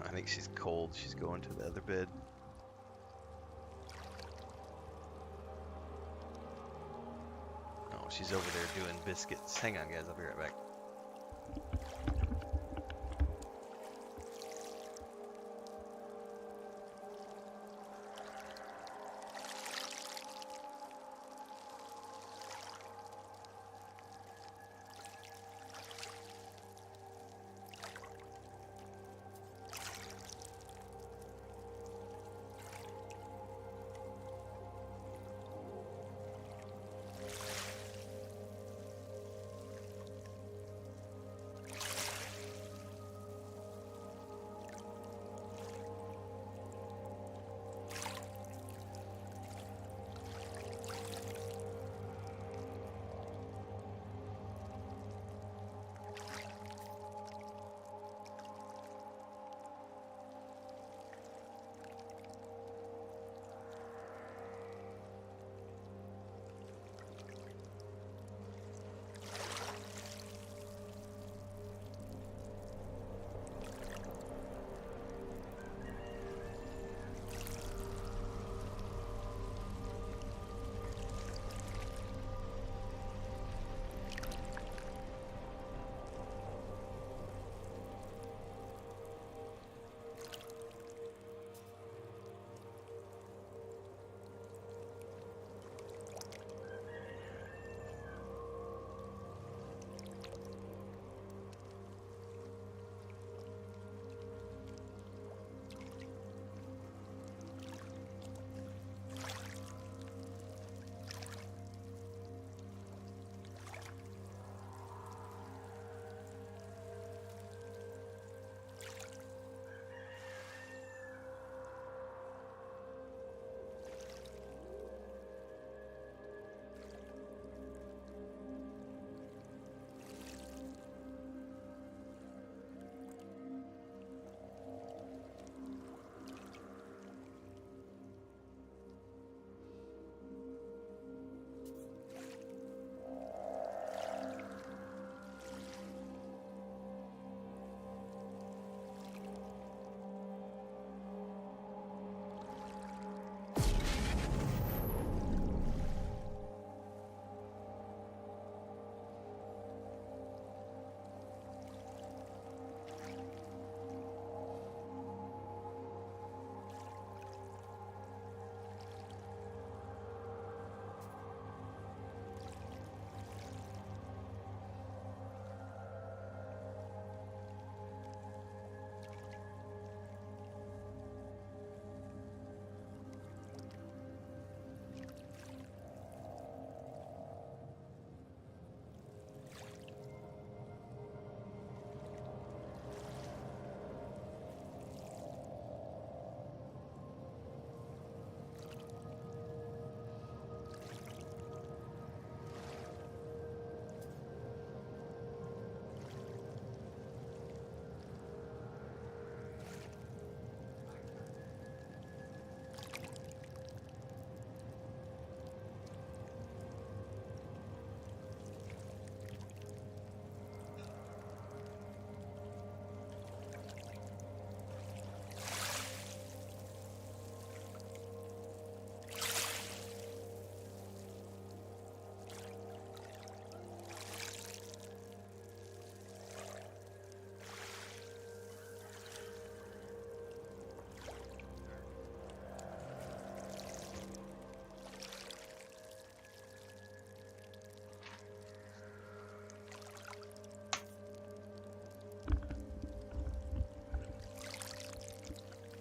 I think she's cold. She's going to the other bed. Oh, she's over there doing biscuits. Hang on, guys. I'll be right back.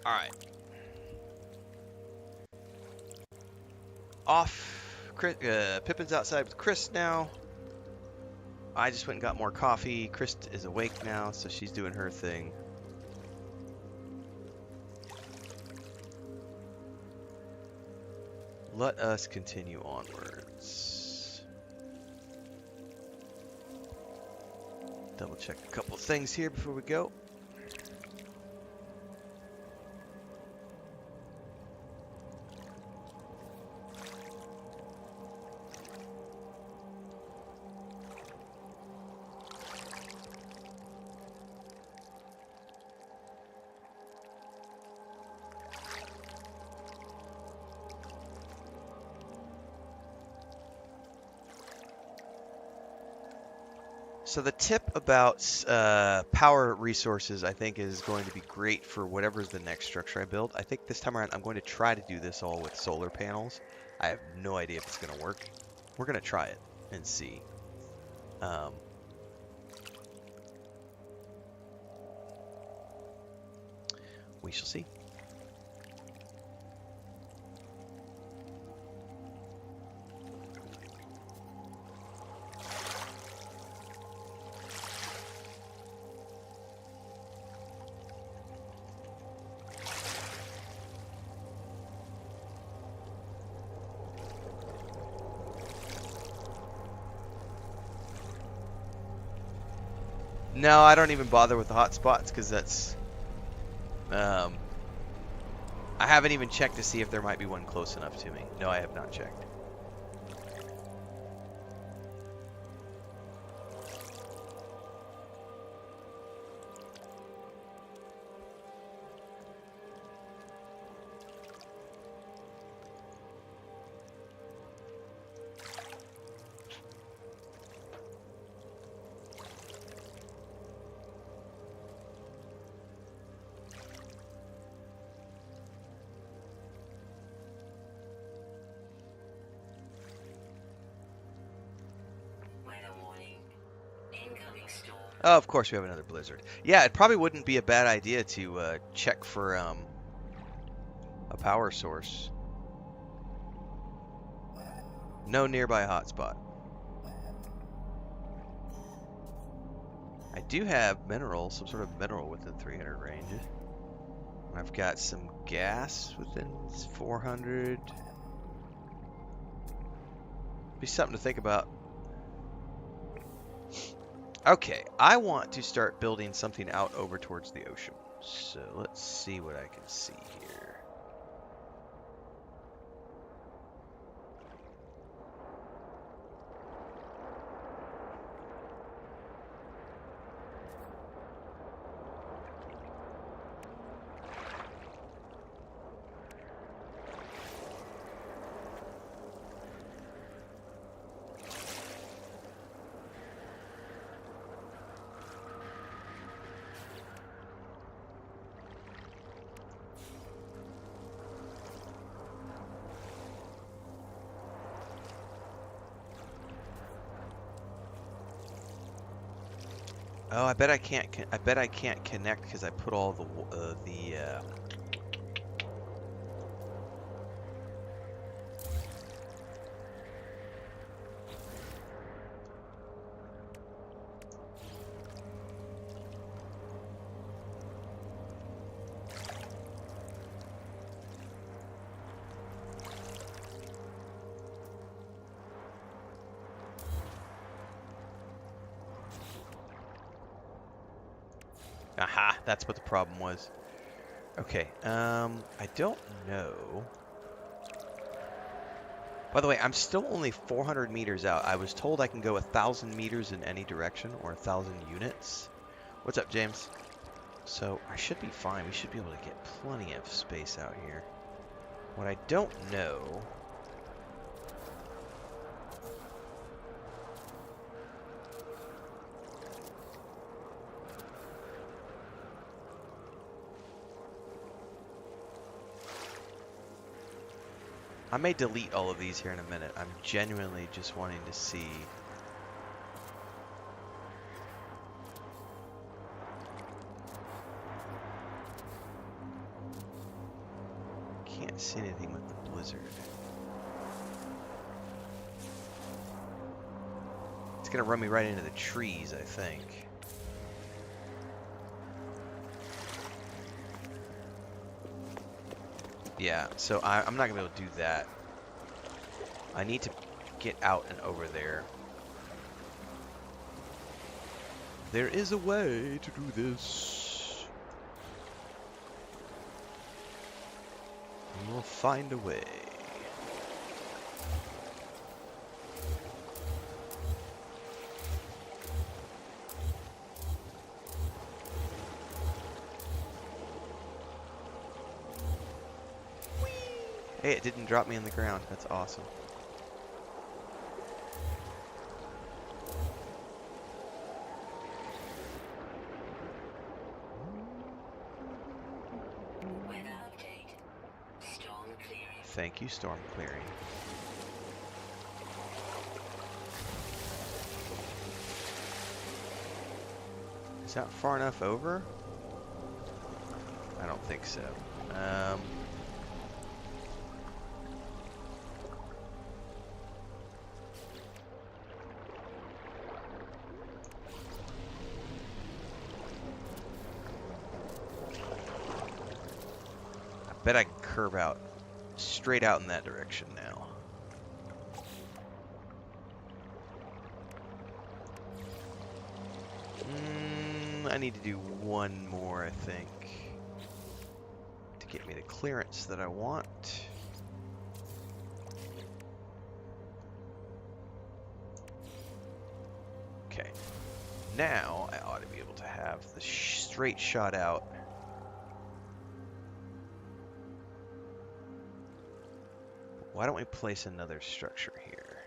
Alright. Off. Pippin's outside with Chris now. I just went and got more coffee. Chris is awake now, so she's doing her thing. Let us continue onwards. Double check a couple things here before we go. So the tip about power resources, I think, is going to be great for whatever's the next structure I build. I think this time around, I'm going to try to do this all with solar panels. I have no idea if it's going to work. We're going to try it and see. We shall see. No, I don't even bother with the hotspots because that's... I haven't even checked to see if there might be one close enough to me. No, I have not checked. Oh, of course we have another blizzard. Yeah, it probably wouldn't be a bad idea to check for a power source. No nearby hotspot. I do have mineral, some sort of mineral within 300 range. I've got some gas within 400. Be something to think about. Okay, I want to start building something out over towards the ocean. So let's see what I can see here. Oh, I bet I can't. I bet I can't connect because I put all the. Aha, that's what the problem was. Okay, I don't know. By the way, I'm still only 400 meters out. I was told I can go 1,000 meters in any direction, or 1,000 units. What's up, James? So I should be fine. We should be able to get plenty of space out here. What I don't know... I may delete all of these here in a minute. I'm genuinely just wanting to see. anything with the blizzard. It's gonna run me right into the trees, I think. Yeah, so I'm not gonna be able to do that. I need to get out and over there. There is a way to do this. We'll find a way. Hey, it didn't drop me on the ground. That's awesome. Weather update. Storm clearing. Thank you, storm clearing. Is that far enough over? I don't think so. I bet I can curve out straight out in that direction now. I need to do one more, I think, to get me the clearance that I want. Okay, now I ought to be able to have the straight shot out. Why don't we place another structure here?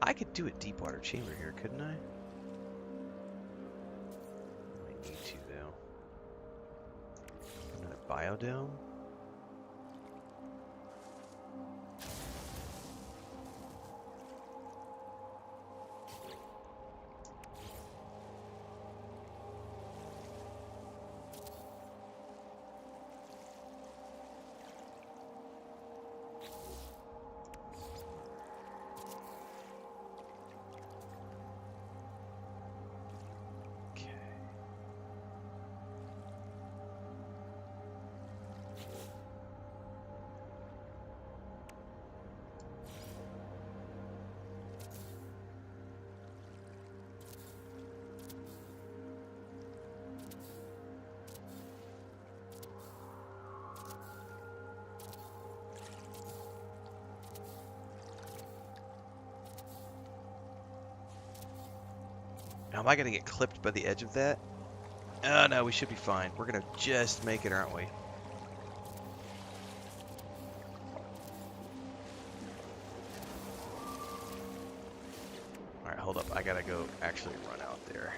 I could do a deep water chamber here, couldn't I? I need to, though. Another biodome? Now, am I going to get clipped by the edge of that? Oh, no, we should be fine. We're going to just make it, aren't we? Alright, hold up. I got to go actually run out there.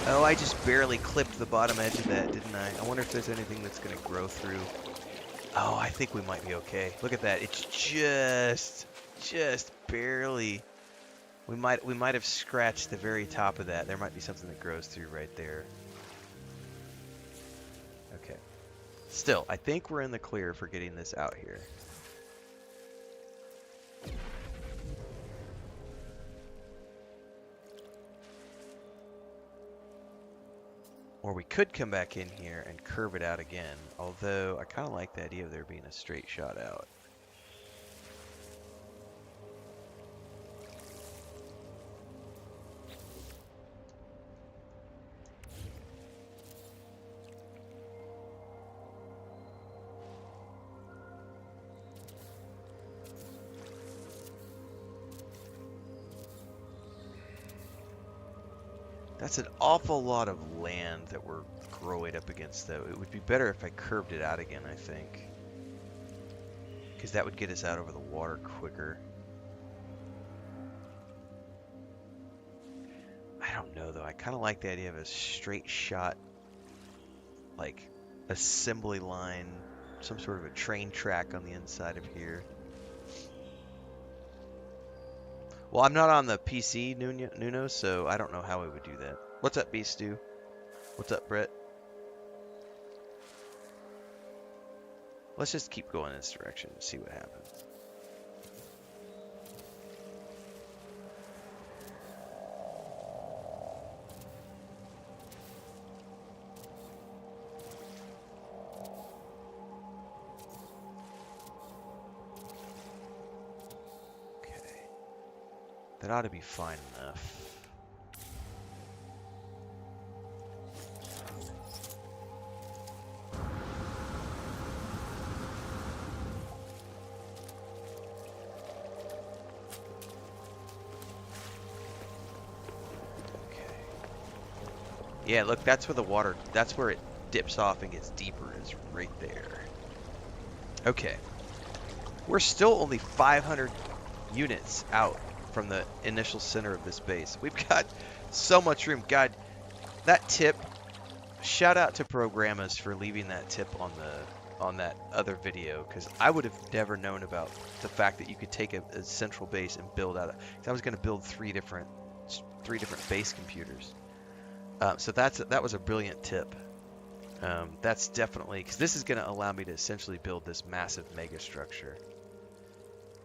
Oh, I just barely clipped the bottom edge of that, didn't I? I wonder if there's anything that's going to grow through. Oh, I think we might be okay. Look at that. It's just barely. We might have scratched the very top of that. There might be something that grows through right there. Okay. Still, I think we're in the clear for getting this out here. Or we could come back in here and curve it out again, although I kind of like the idea of there being a straight shot out. That's an awful lot of land that we're growing up against, though. It would be better if I curved it out again, I think. Because that would get us out over the water quicker. I don't know, though. I kind of like the idea of a straight shot, like, assembly line some sort of a train track on the inside of here. Well, I'm not on the PC, Nuno, so I don't know how we would do that. What's up, Beast Stew? What's up, Brett? Let's just keep going in this direction and see what happens. Okay. That ought to be fine enough. Yeah, look, that's where the water, that's where it dips off and gets deeper, is right there. Okay. We're still only 500 units out from the initial center of this base. We've got so much room. God, that tip, shout out to programmers for leaving that tip on that other video, because I would have never known about the fact that you could take a central base and build out. Because I was going to build three different base computers. So that was a brilliant tip. That's definitely, because this is going to allow me to essentially build this massive mega structure.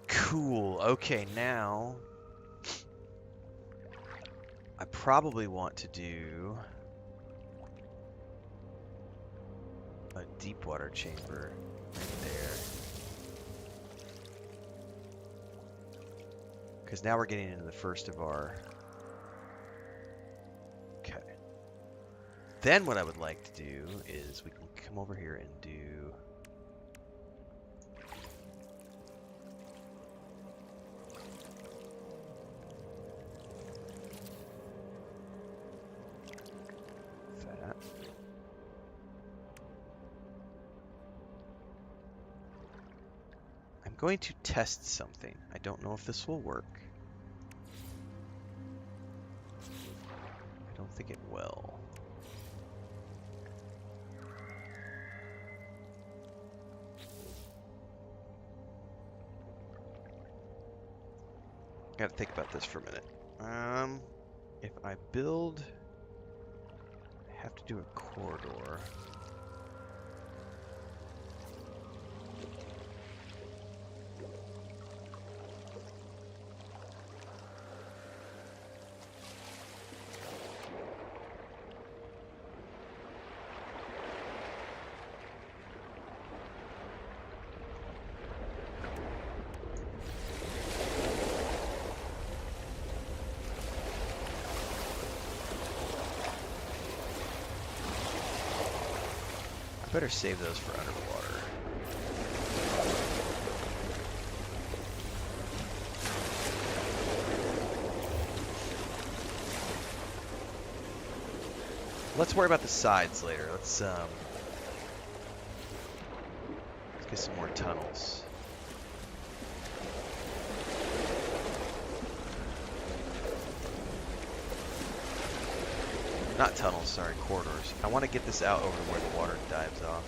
Cool. Okay, now I probably want to do a deep water chamber right there. Because now we're getting into the first of our... Okay. Then what I would like to do is we can come over here and do... that. I'm going to test something. I don't know if this will work. I don't think it will. Gotta think about this for a minute. If I build, I have to do a corridor. Better save those for underwater. Let's worry about the sides later. Let's get some more tunnels. Not tunnels, sorry, corridors. I want to get this out over to where the water dives off.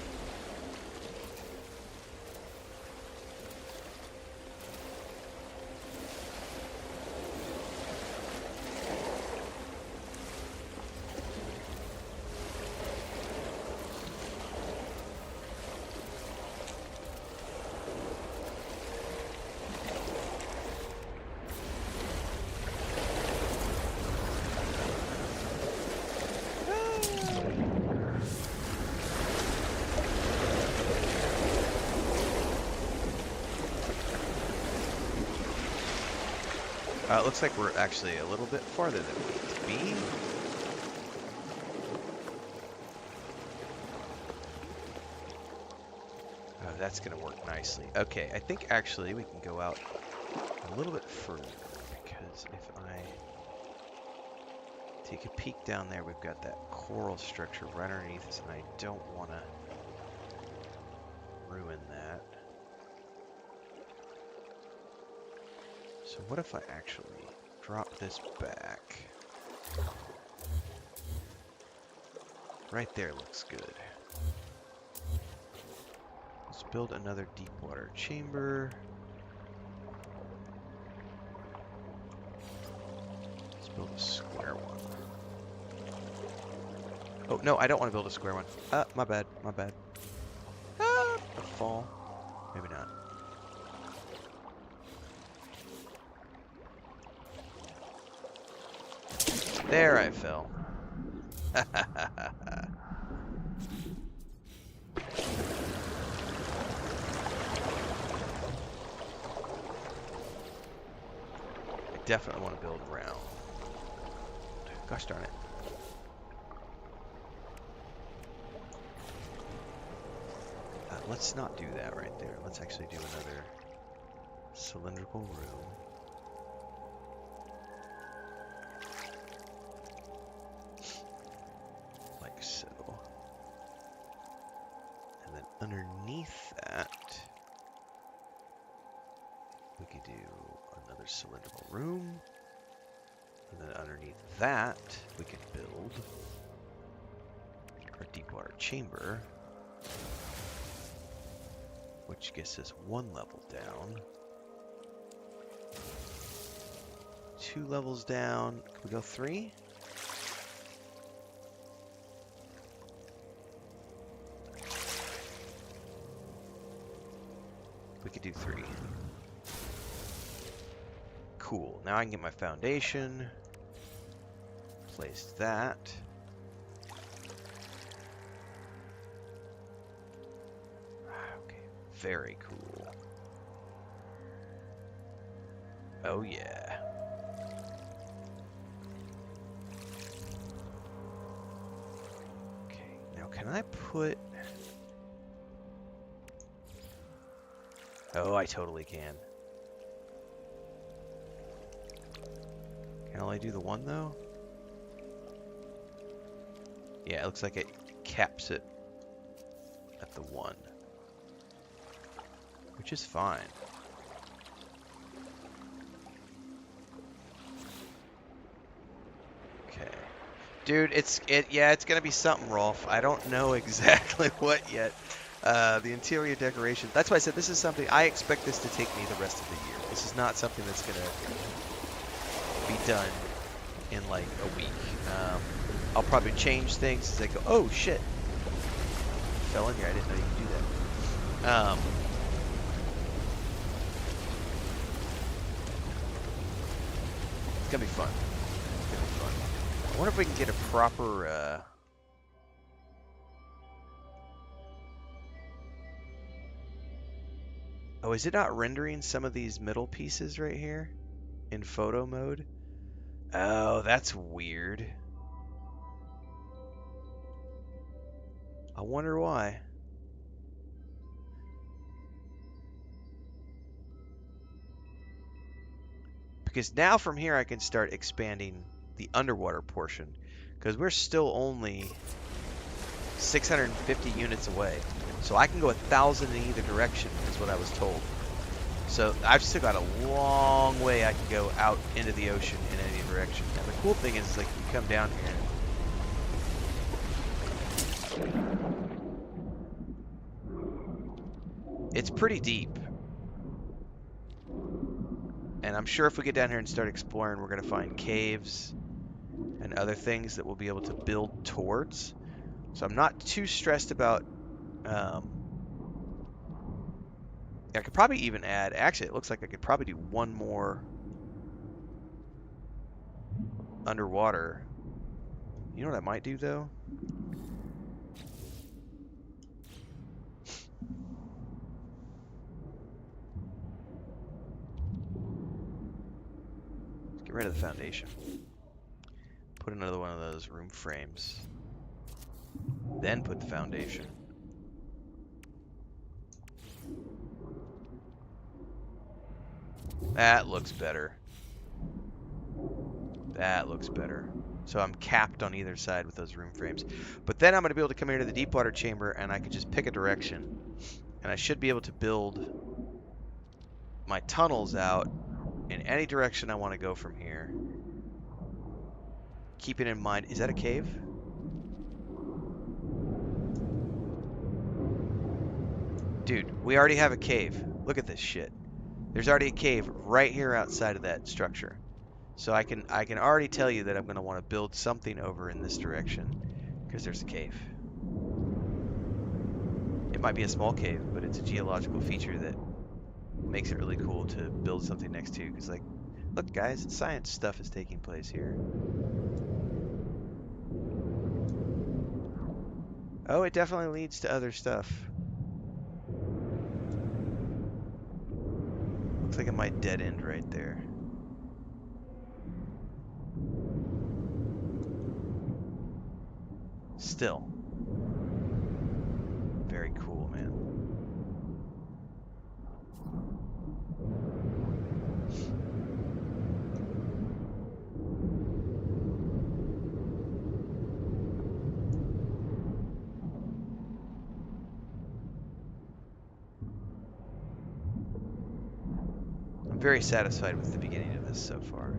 It looks like we're actually a little bit farther than we need to be. Oh, that's going to work nicely. Okay, I think actually we can go out a little bit further, because if I take a peek down there, we've got that coral structure right underneath us, and I don't want to ruin that. So what if I actually drop this back? Right there looks good. Let's build another deep water chamber. Let's build a square one. Oh, no, I don't want to build a square one. My bad, my bad. A fall. Maybe not. There I fell. I definitely want to build round. Gosh darn it. Let's not do that right there. Let's actually do another cylindrical room. Like so. And then underneath that, we could do another cylindrical room. And then underneath that, we can build our deep water chamber, which gets us one level down. 2 levels down. Can we go 3? We could do 3. Cool. Now I can get my foundation. Place that. Okay. Very cool. Oh yeah. Okay. Now can I put... Oh, I totally can. Can I only do the one though? Yeah, it looks like it caps it at the 1. Which is fine. Okay. Dude, it's gonna be something, Rolf. I don't know exactly what yet. The interior decoration. That's why I said this is something I expect this to take me the rest of the year. This is not something that's gonna be done in like a week. I'll probably change things as I go. Oh shit! Fell in here. I didn't know you could do that. It's gonna be fun. It's gonna be fun. I wonder if we can get a proper. Oh, is it not rendering some of these middle pieces right here in photo mode? Oh, that's weird. I wonder why. Because now from here I can start expanding the underwater portion. Because we're still only 650 units away. So I can go 1,000 in either direction, is what I was told. So I've still got a long way I can go out into the ocean in any direction. And the cool thing is like you come down here. It's pretty deep. And I'm sure if we get down here and start exploring, we're going to find caves and other things that we'll be able to build towards. So I'm not too stressed about... I could probably even add... Actually, it looks like I could probably do one more underwater. You know what I might do, though? Get rid of the foundation. Put another one of those room frames. Then put the foundation. That looks better. That looks better. So I'm capped on either side with those room frames. But then I'm going to be able to come here to the deep water chamber and I could just pick a direction. And I should be able to build my tunnels out in any direction I want to go from here. Keeping in mind, is that a cave? Dude, we already have a cave. Look at this shit. There's already a cave right here outside of that structure. So I can already tell you that I'm going to want to build something over in this direction because there's a cave. It might be a small cave, but it's a geological feature that makes it really cool to build something next to. Because, like, look, guys, science stuff is taking place here. Oh, it definitely leads to other stuff. Looks like it might dead end right there. Still. Very cool, man. I'm very satisfied with the beginning of this so far.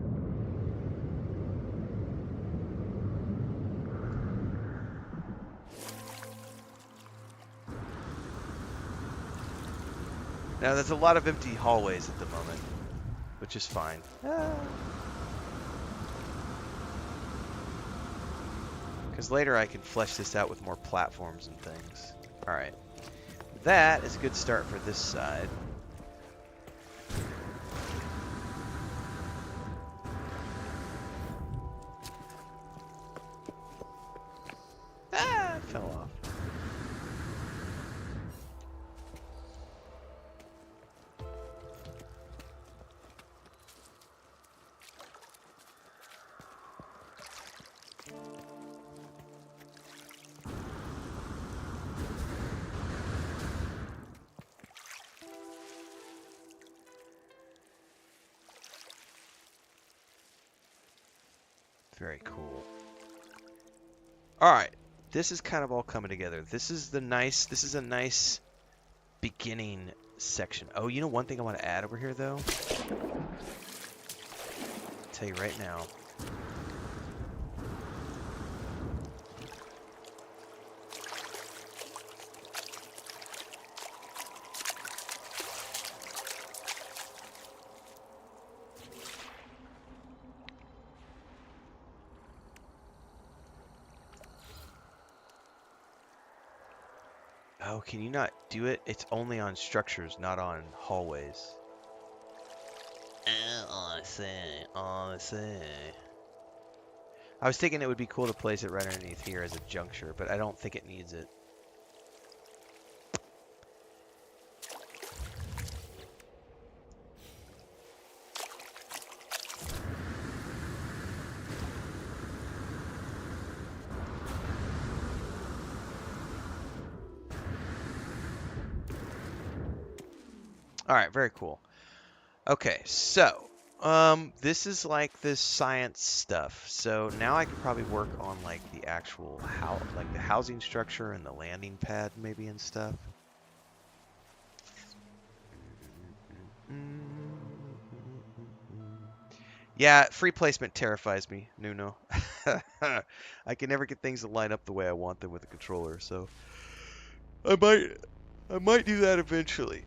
Now, there's a lot of empty hallways at the moment, which is fine. Because later I can flesh this out with more platforms and things. Alright. That is a good start for this side. Ah, it fell off. Very cool. Alright. This is kind of all coming together. This is a nice beginning section. Oh, you know one thing I want to add over here, though? I'll tell you right now. Oh, can you not do it? It's only on structures, not on hallways. I see. I was thinking it would be cool to place it right underneath here as a juncture, but I don't think it needs it. All right, very cool. Okay, so this is like this science stuff. So now I could probably work on like the actual like the housing structure and the landing pad maybe and stuff. Yeah, free placement terrifies me, Nuno. I can never get things to line up the way I want them with the controller, so I might do that eventually.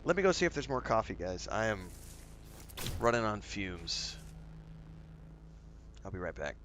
Let me go see if there's more coffee, guys. I am running on fumes. I'll be right back.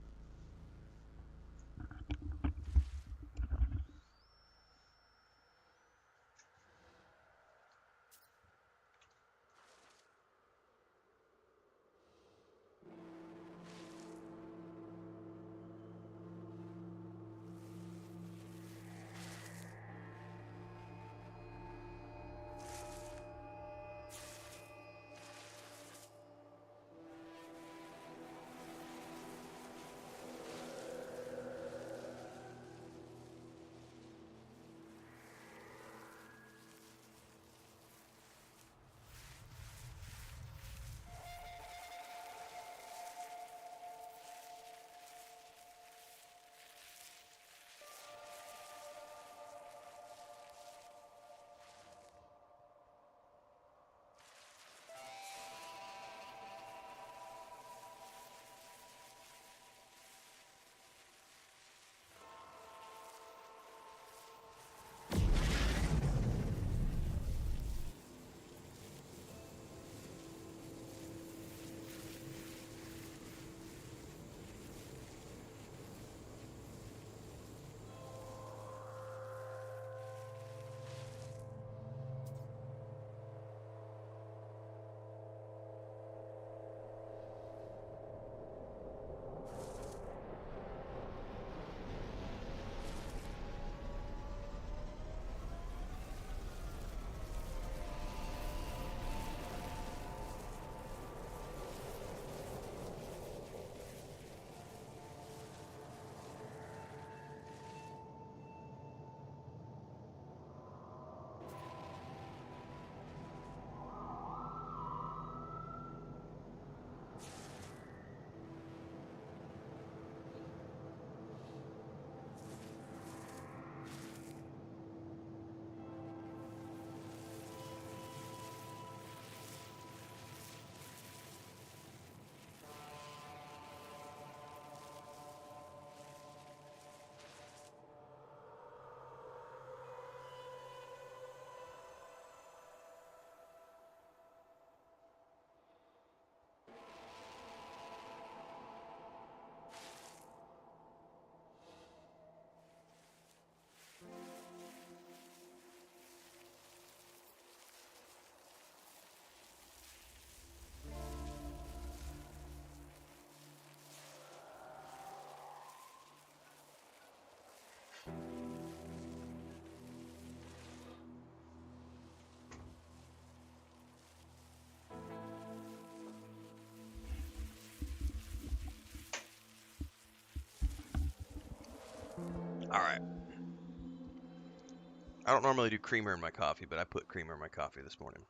I don't normally do creamer in my coffee, but I put creamer in my coffee this morning.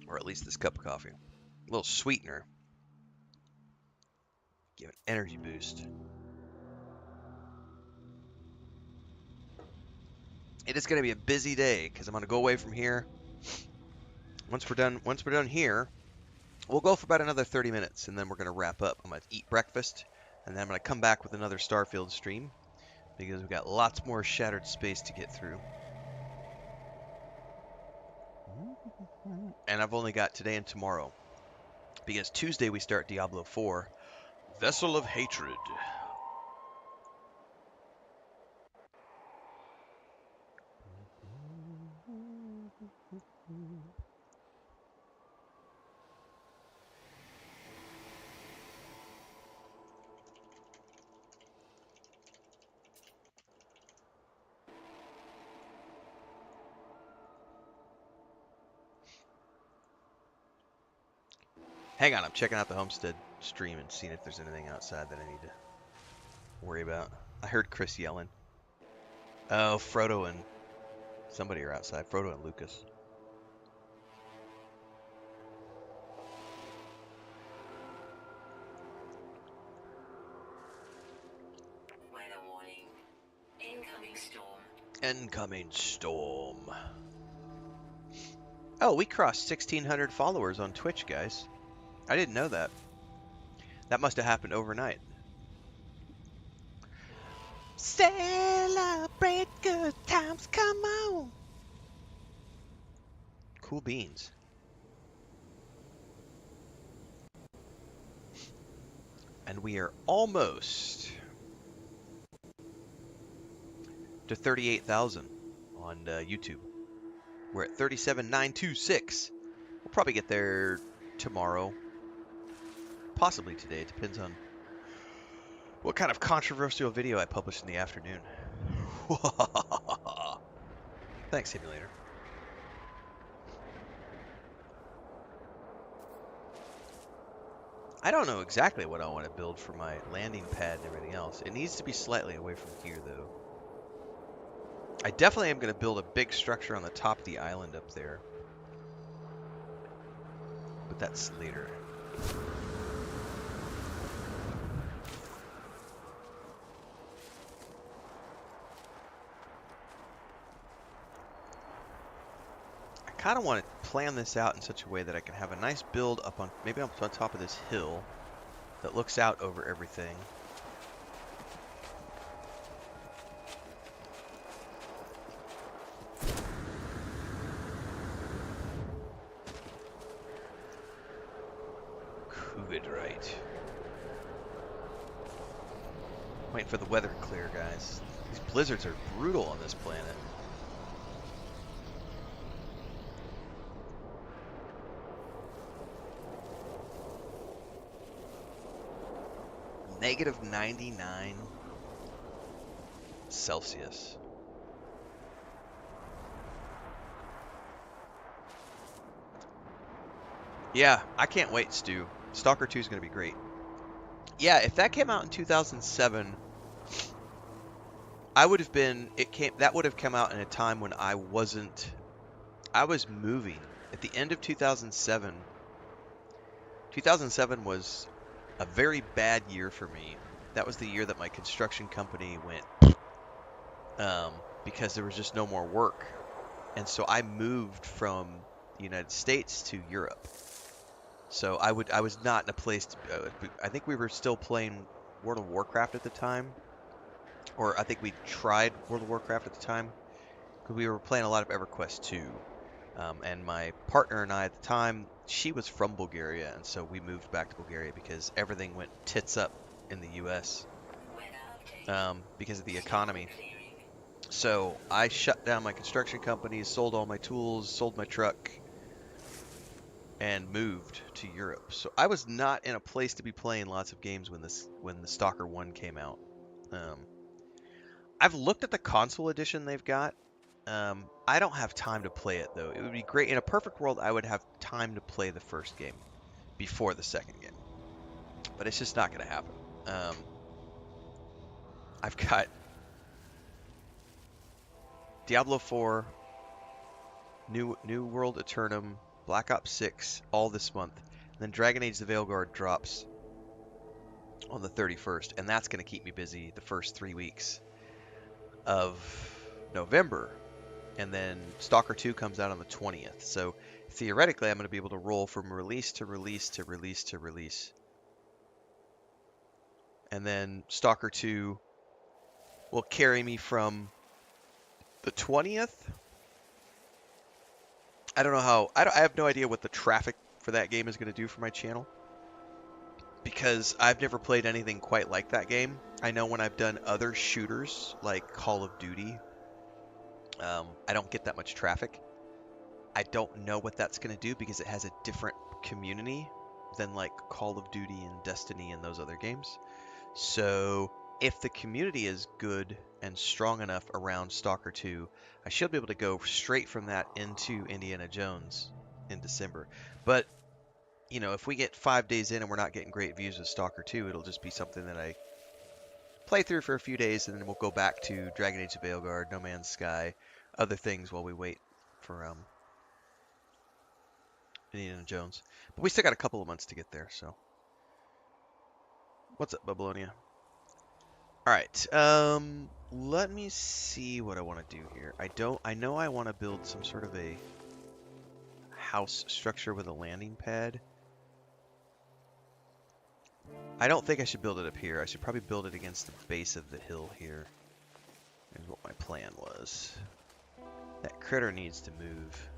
Or at least this cup of coffee. A little sweetener. Give it an energy boost. It is going to be a busy day because I'm going to go away from here. Once we're done here, we'll go for about another 30 minutes, and then we're going to wrap up. I'm going to eat breakfast, and then I'm going to come back with another Starfield stream because we've got lots more Shattered Space to get through. And I've only got today and tomorrow because Tuesday we start Diablo 4, Vessel of Hatred. Hang on, I'm checking out the Homestead stream and seeing if there's anything outside that I need to worry about. I heard Chris yelling. Oh, Frodo and somebody are outside. Frodo and Lucas. Weather warning. Incoming storm. Incoming storm. Oh, we crossed 1,600 followers on Twitch, guys. I didn't know that. That must have happened overnight. Celebrate good times, come on. Cool beans. And we are almost to 38,000 on YouTube. We're at 37,926. We'll probably get there tomorrow. Possibly today. It depends on what kind of controversial video I publish in the afternoon. Thanks, Simulator. I don't know exactly what I want to build for my landing pad and everything else. It needs to be slightly away from here, though. I definitely am going to build a big structure on the top of the island up there. But that's later. I kind of want to plan this out in such a way that I can have a nice build up on, maybe up on top of this hill that looks out over everything. Good, right. Waiting for the weather to clear, guys. These blizzards are brutal on this planet. Negative 99 Celsius. Yeah, I can't wait, Stu. Stalker 2 is going to be great. Yeah, if that came out in 2007, I would have been, that would have come out in a time when I was moving. At the end of 2007, 2007 was a very bad year for me. That was the year that my construction company went, because there was just no more work. And so I moved from the United States to Europe. So I was not in a place to, I think we were still playing World of Warcraft at the time. Or I think we tried World of Warcraft at the time. Because we were playing a lot of EverQuest 2. And my partner and I at the time, she was from Bulgaria. And so we moved back to Bulgaria because everything went tits up in the U.S. Because of the economy. So I shut down my construction company, sold all my tools, sold my truck, and moved to Europe. So I was not in a place to be playing lots of games when the Stalker 1 came out. I've looked at the console edition they've got. I don't have time to play it, though. It would be great. In a perfect world, I would have time to play the first game before the second game. But it's just not going to happen. I've got Diablo 4, New World Eternum, Black Ops 6, all this month. And then Dragon Age the Veilguard drops on the 31st, and that's going to keep me busy the first 3 weeks of November. And then Stalker 2 comes out on the 20th. So theoretically, I'm going to be able to roll from release to release to release to release. And then Stalker 2 will carry me from the 20th. I don't know how. I have no idea what the traffic for that game is going to do for my channel, because I've never played anything quite like that game. I know when I've done other shooters like Call of Duty, I don't get that much traffic. I don't know what that's going to do because it has a different community than like Call of Duty and Destiny and those other games. So if the community is good and strong enough around Stalker 2, I should be able to go straight from that into Indiana Jones in December. But, you know, if we get 5 days in and we're not getting great views with Stalker 2, it'll just be something that I play through for a few days, and then we'll go back to Dragon Age of Veilguard, No Man's Sky, other things while we wait for Indiana Jones. But we still got a couple of months to get there, so. What's up, Babylonia? Alright, let me see what I want to do here. I know I want to build some sort of a house structure with a landing pad. I don't think I should build it up here. I should probably build it against the base of the hill here. Is what my plan was. That critter needs to move.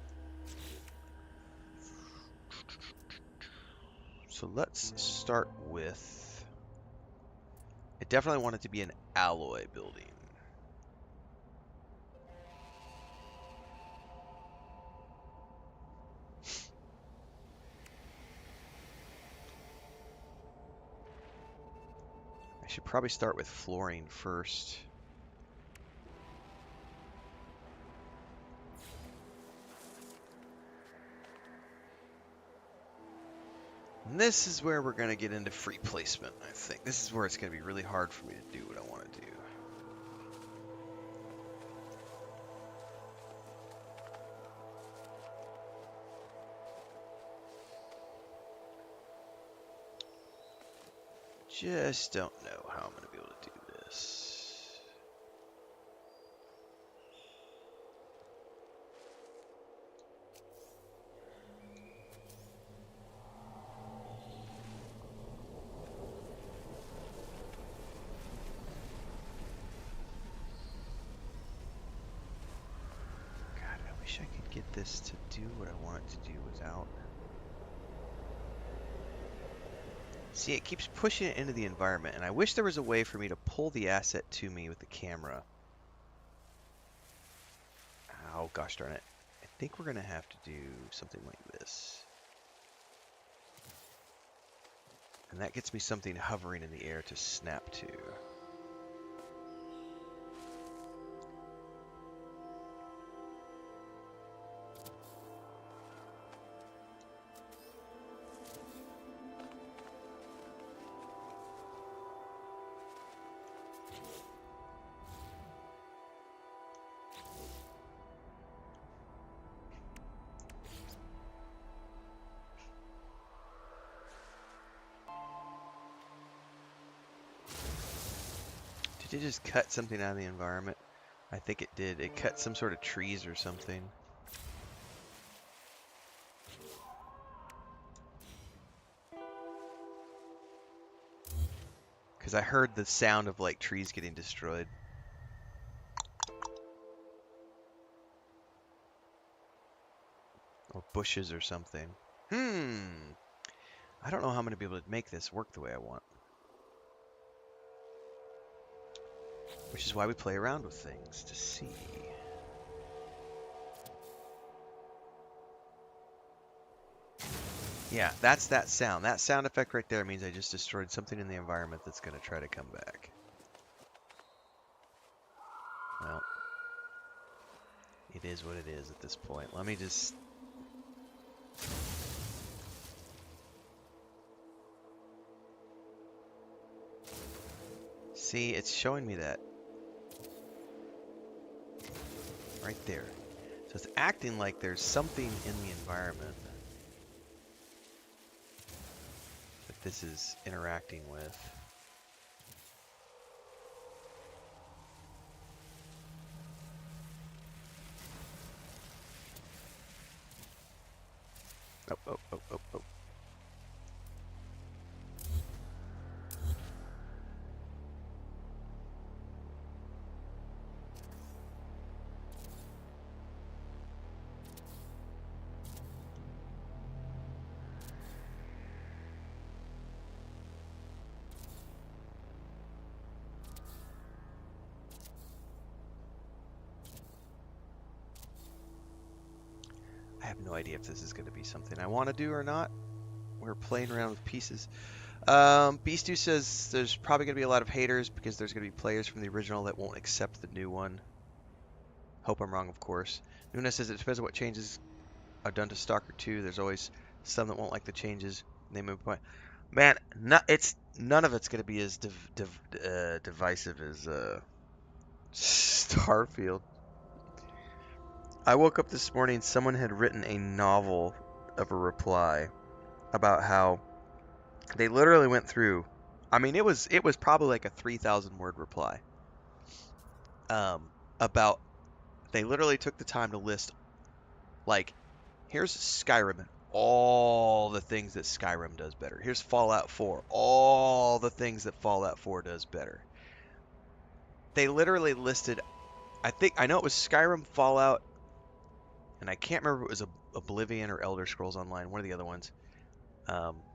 So let's start with... I definitely want it to be an alloy building. I should probably start with flooring first. And this is where we're going to get into free placement, I think. This is where it's going to be really hard for me to do what I want to do. Just don't know how I'm going to be able to do this. God, I wish I could get this to do what I want it to do without... See, it keeps pushing it into the environment, and I wish there was a way for me to pull the asset to me with the camera. Oh, gosh darn it. I think we're going to have to do something like this. And that gets me something hovering in the air to snap to. Did it just cut something out of the environment? I think it did. It cut some sort of trees or something. Because I heard the sound of like trees getting destroyed. Or bushes or something. I don't know how I'm going to be able to make this work the way I want. Which is why we play around with things, to see. Yeah, that's that sound. That sound effect right there means I just destroyed something in the environment that's going to try to come back. Well, it is what it is at this point. Let me just... See, it's showing me that right there. So it's acting like there's something in the environment that this is interacting with. Oh, oh, oh, oh, oh. I have no idea if this is going to be something I want to do or not. We're playing around with pieces. Beastu says there's probably going to be a lot of haters because there's going to be players from the original that won't accept the new one. Hope I'm wrong, of course. Nuna says it depends on what changes are done to Stalker 2. There's always some that won't like the changes. They move point. Man, none of it's going to be as divisive as Starfield. I woke up this morning, someone had written a novel of a reply about how they literally went through. I mean, it was probably like a 3,000 word reply. About they literally took the time to list, like, here's Skyrim, all the things that Skyrim does better. Here's Fallout 4, all the things that Fallout 4 does better. They literally listed, I know it was Skyrim, Fallout, and I can't remember if it was Oblivion or Elder Scrolls Online, one of the other ones.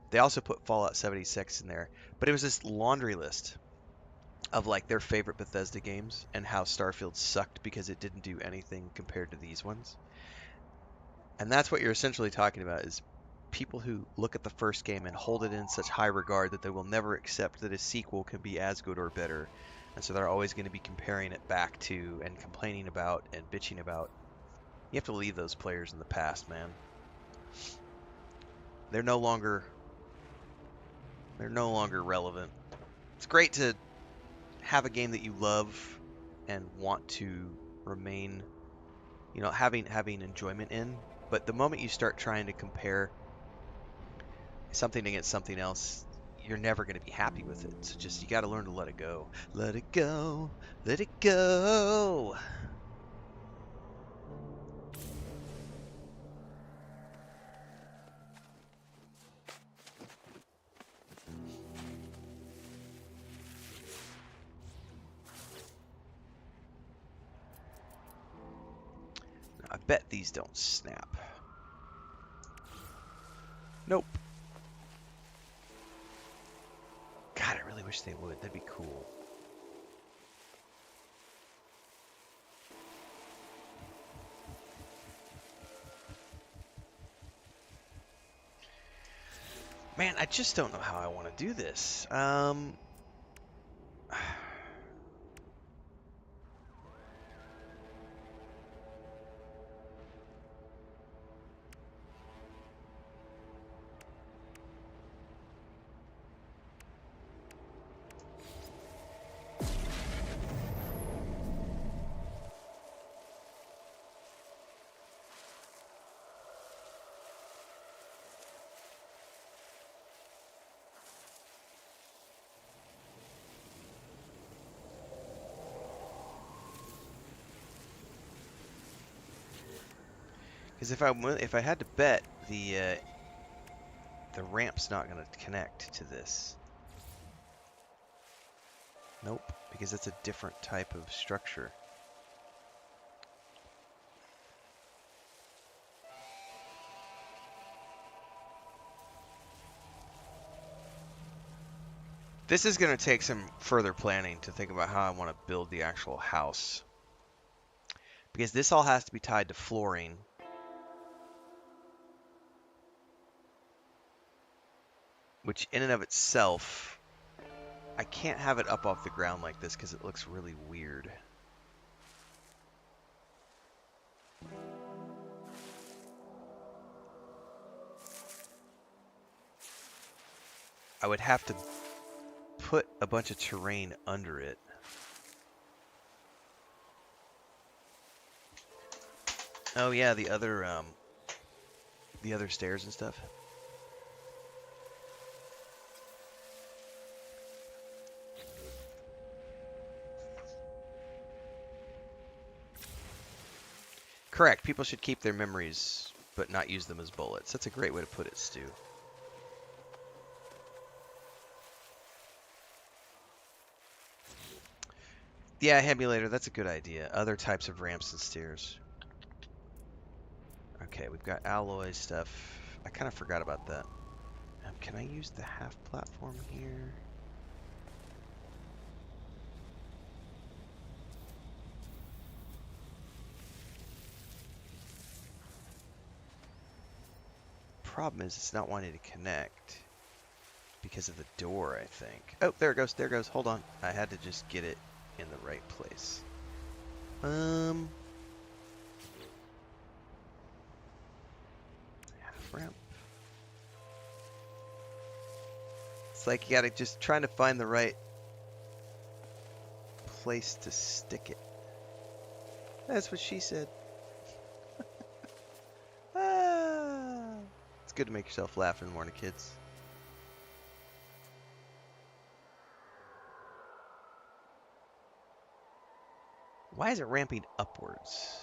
They also put Fallout 76 in there, but it was this laundry list of like their favorite Bethesda games and how Starfield sucked because it didn't do anything compared to these ones. And that's what you're essentially talking about, is people who look at the first game and hold it in such high regard that they will never accept that a sequel can be as good or better. And so they're always going to be comparing it back to and complaining about and bitching about. You have to leave those players in the past, man. They're no longer relevant. It's great to have a game that you love and want to remain, having enjoyment in, but the moment you start trying to compare something against something else, you're never going to be happy with it. So just, you got to learn to let it go. Let it go. Let it go. Now, I bet these don't snap. Nope. God, I really wish they would. That'd be cool. Man, I just don't know how I want to do this. Because if I had to bet, the ramp's not going to connect to this. Nope, because it's a different type of structure. This is going to take some further planning to think about how I want to build the actual house. Because this all has to be tied to flooring. Which in and of itself, I can't have it up off the ground like this because it looks really weird. I would have to put a bunch of terrain under it. Oh yeah, the other stairs and stuff. Correct. People should keep their memories, but not use them as bullets. That's a great way to put it, Stu. Yeah, emulator, that's a good idea. Other types of ramps and stairs. Okay, we've got alloy stuff. I kind of forgot about that. Can I use the half platform here? Problem is it's not wanting to connect because of the door, I think. Oh, there it goes. There it goes. Hold on. I had to just get it in the right place. Half ramp. It's like you gotta just trying to find the right place to stick it. That's what she said. Ah. It's good to make yourself laugh in the morning, kids. Why is it ramping upwards?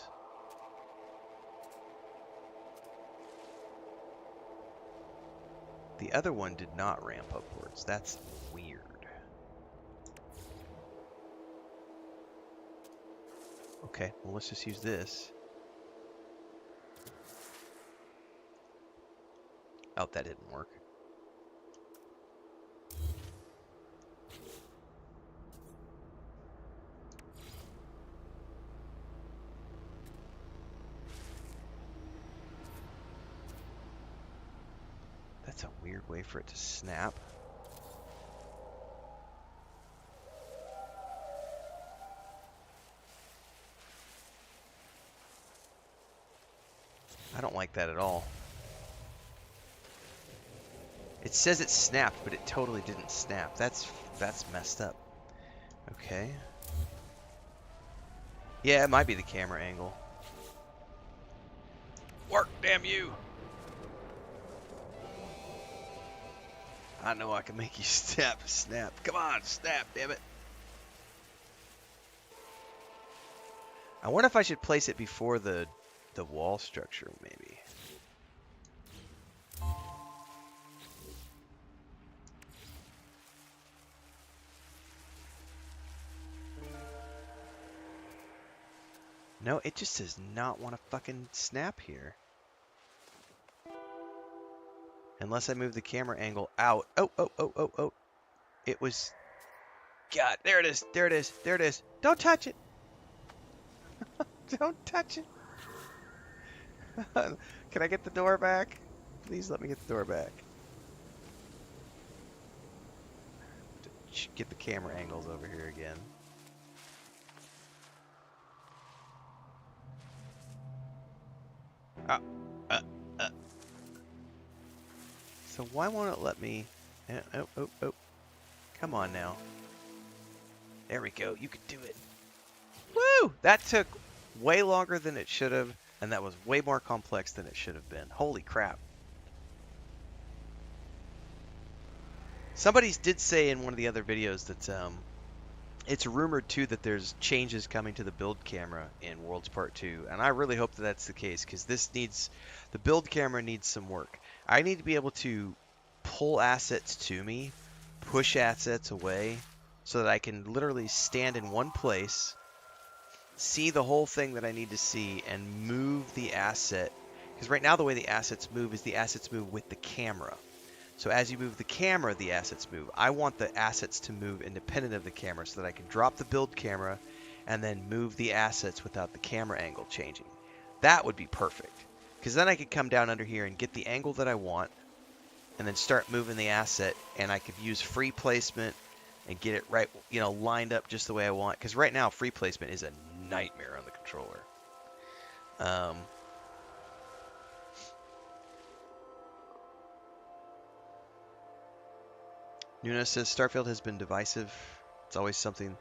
The other one did not ramp upwards. That's weird. Okay, well, let's just use this. Oh, that didn't work. That's a weird way for it to snap. I don't like that at all. It says it snapped, but it totally didn't snap. That's messed up. Okay. Yeah, it might be the camera angle. Work, damn you! I know I can make you snap. Come on, snap, damn it. I wonder if I should place it before the wall structure, maybe. No, it just does not want to fucking snap here. Unless I move the camera angle out. Oh. It was... God, there it is. There it is. There it is. Don't touch it. Don't touch it. Can I get the door back? Please let me get the door back. Get the camera angles over here again. So why won't it let me... Oh. Come on now. There we go. You could do it. Woo! That took way longer than it should have, and that was way more complex than it should have been. Holy crap. Somebody did say in one of the other videos that it's rumored too that there's changes coming to the build camera in Worlds Part 2, and I really hope that that's the case, because the build camera needs some work. I need to be able to pull assets to me, push assets away, so that I can literally stand in one place, see the whole thing that I need to see, and move the asset. Because right now the way the assets move is the assets move with the camera. So as you move the camera, the assets move. I want the assets to move independent of the camera so that I can drop the build camera and then move the assets without the camera angle changing. That would be perfect. Because then I could come down under here and get the angle that I want and then start moving the asset, and I could use free placement and get it right, lined up just the way I want. Because right now, free placement is a nightmare on the controller. Nuno says Starfield has been divisive. It's always something.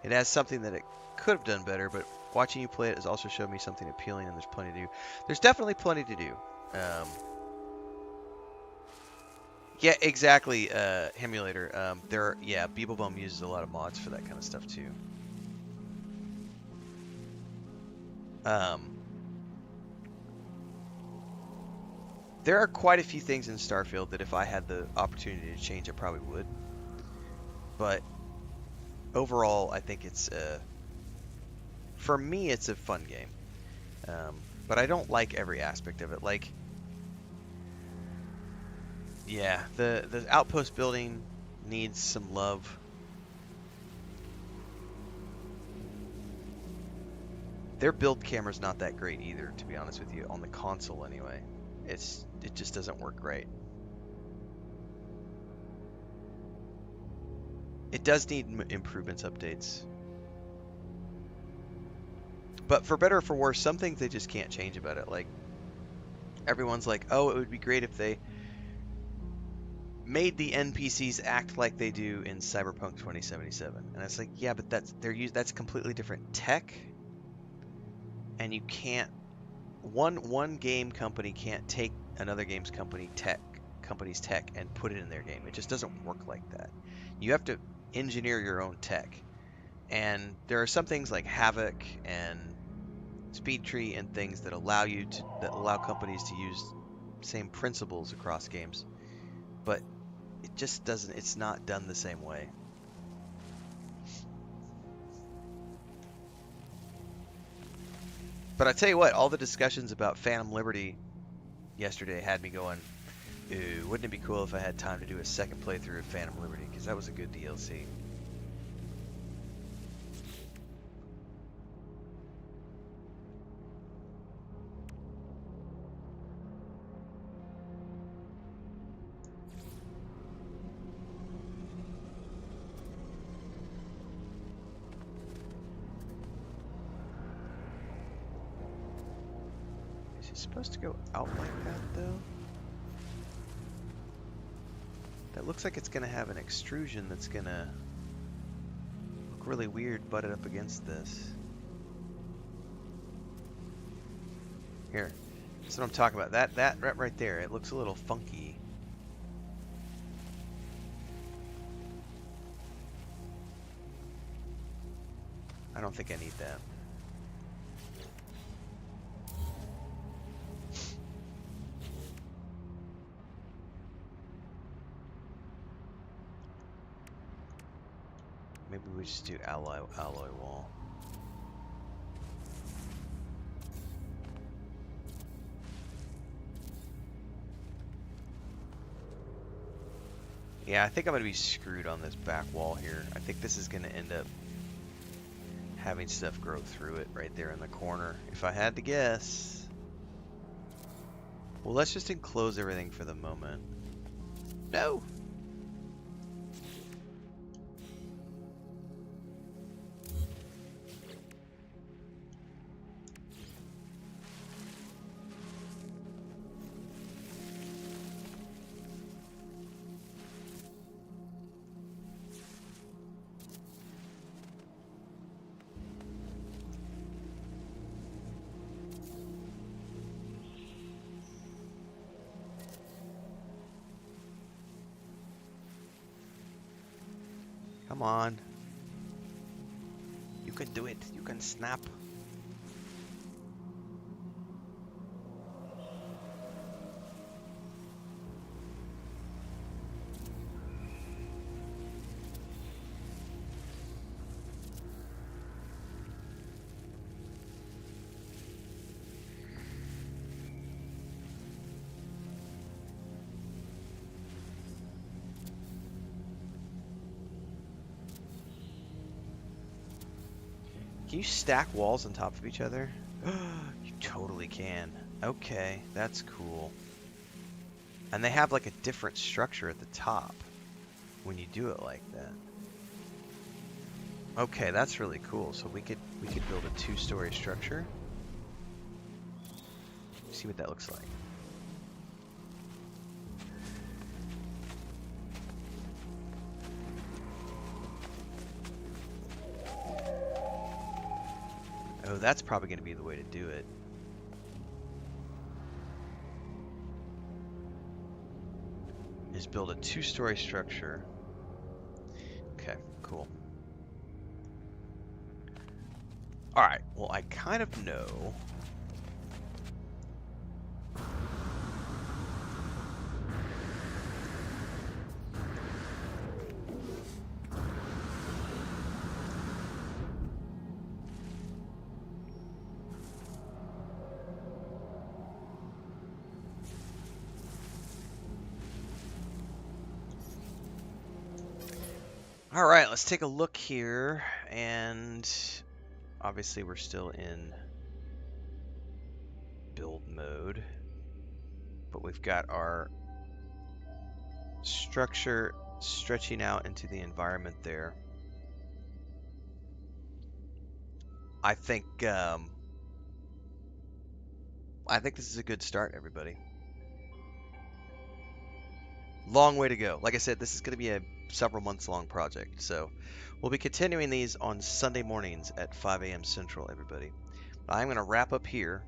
It has something that it could have done better, but Watching you play it has also showed me something appealing, and there's plenty to do. There's definitely plenty to do. Yeah, exactly, Hemulator. Yeah, Beeblebum uses a lot of mods for that kind of stuff too. There are quite a few things in Starfield that if I had the opportunity to change, I probably would. But overall, I think it's for me, it's a fun game. But I don't like every aspect of it. Like, yeah, the outpost building needs some love. Their build camera's not that great either, to be honest with you, on the console anyway. It just doesn't work great. It does need improvements, updates. But for better or for worse, some things they just can't change about it. Like, everyone's like, oh, it would be great if they made the NPCs act like they do in Cyberpunk 2077. And it's like, yeah, but that's completely different tech, and you can't one game company can't take another company's tech and put it in their game. It just doesn't work like that. You have to engineer your own tech. And there are some things like Havoc and Speed Tree and things that allow companies to use same principles across games. But it just doesn't, it's not done the same way. But I tell you what, all the discussions about Phantom Liberty yesterday had me going, ooh, wouldn't it be cool if I had time to do a second playthrough of Phantom Liberty? Because that was a good DLC. Is it supposed to go out like that, though? That looks like it's going to have an extrusion that's going to look really weird butted up against this. Here, that's what I'm talking about. That right there, it looks a little funky. I don't think I need that. Maybe we just do alloy wall. Yeah, I think I'm going to be screwed on this back wall here. I think this is going to end up having stuff grow through it right there in the corner, if I had to guess. Well, let's just enclose everything for the moment. No! Come on. You can do it. You can snap. Can you stack walls on top of each other? You totally can. Okay, that's cool. And they have like a different structure at the top when you do it like that. Okay, that's really cool. So we could build a 2-story structure. See what that looks like. Oh, that's probably going to be the way to do it. Is build a 2-story structure. Okay, cool. All right, well, I kind of know. All right, let's take a look here. And obviously we're still in build mode, but we've got our structure stretching out into the environment there. I think this is a good start, everybody. Long way to go. Like I said, this is going to be a several months long project, so we'll be continuing these on Sunday mornings at 5 a.m. Central, everybody. I'm going to wrap up here,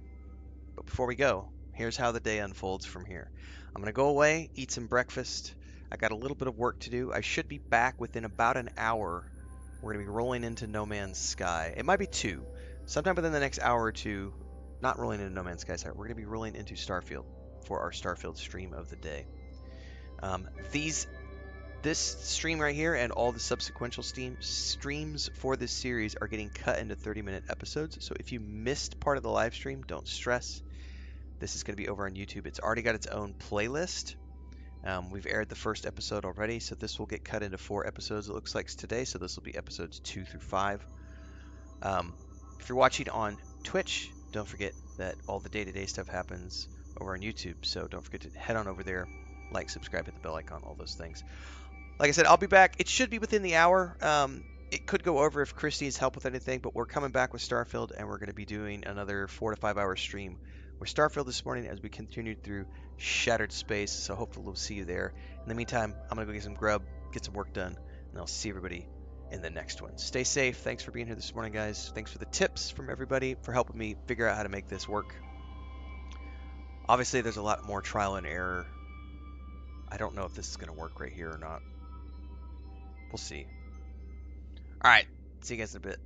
but before we go, here's how the day unfolds from here. I'm going to go away, eat some breakfast. I got a little bit of work to do. I should be back within about an hour. We're going to be rolling into No Man's Sky. It might be 2. Sometime within the next hour or 2, not rolling into No Man's Sky, sorry. We're going to be rolling into Starfield for our Starfield stream of the day. This stream right here and all the subsequent streams for this series are getting cut into 30-minute episodes. So if you missed part of the live stream, don't stress. This is going to be over on YouTube. It's already got its own playlist. We've aired the first episode already, so this will get cut into 4 episodes, it looks like, today. So this will be episodes 2 through 5. If you're watching on Twitch, don't forget that all the day-to-day stuff happens over on YouTube. So don't forget to head on over there, like, subscribe, hit the bell icon, all those things. Like I said, I'll be back. It should be within the hour. It could go over if Chris needs help with anything, but we're coming back with Starfield, and we're going to be doing another 4 to 5 hour stream with Starfield this morning as we continued through Shattered Space. So hopefully we'll see you there. In the meantime, I'm going to go get some grub, get some work done, and I'll see everybody in the next one. Stay safe. Thanks for being here this morning, guys. Thanks for the tips from everybody for helping me figure out how to make this work. Obviously, there's a lot more trial and error. I don't know if this is going to work right here or not. We'll see. All right. See you guys in a bit.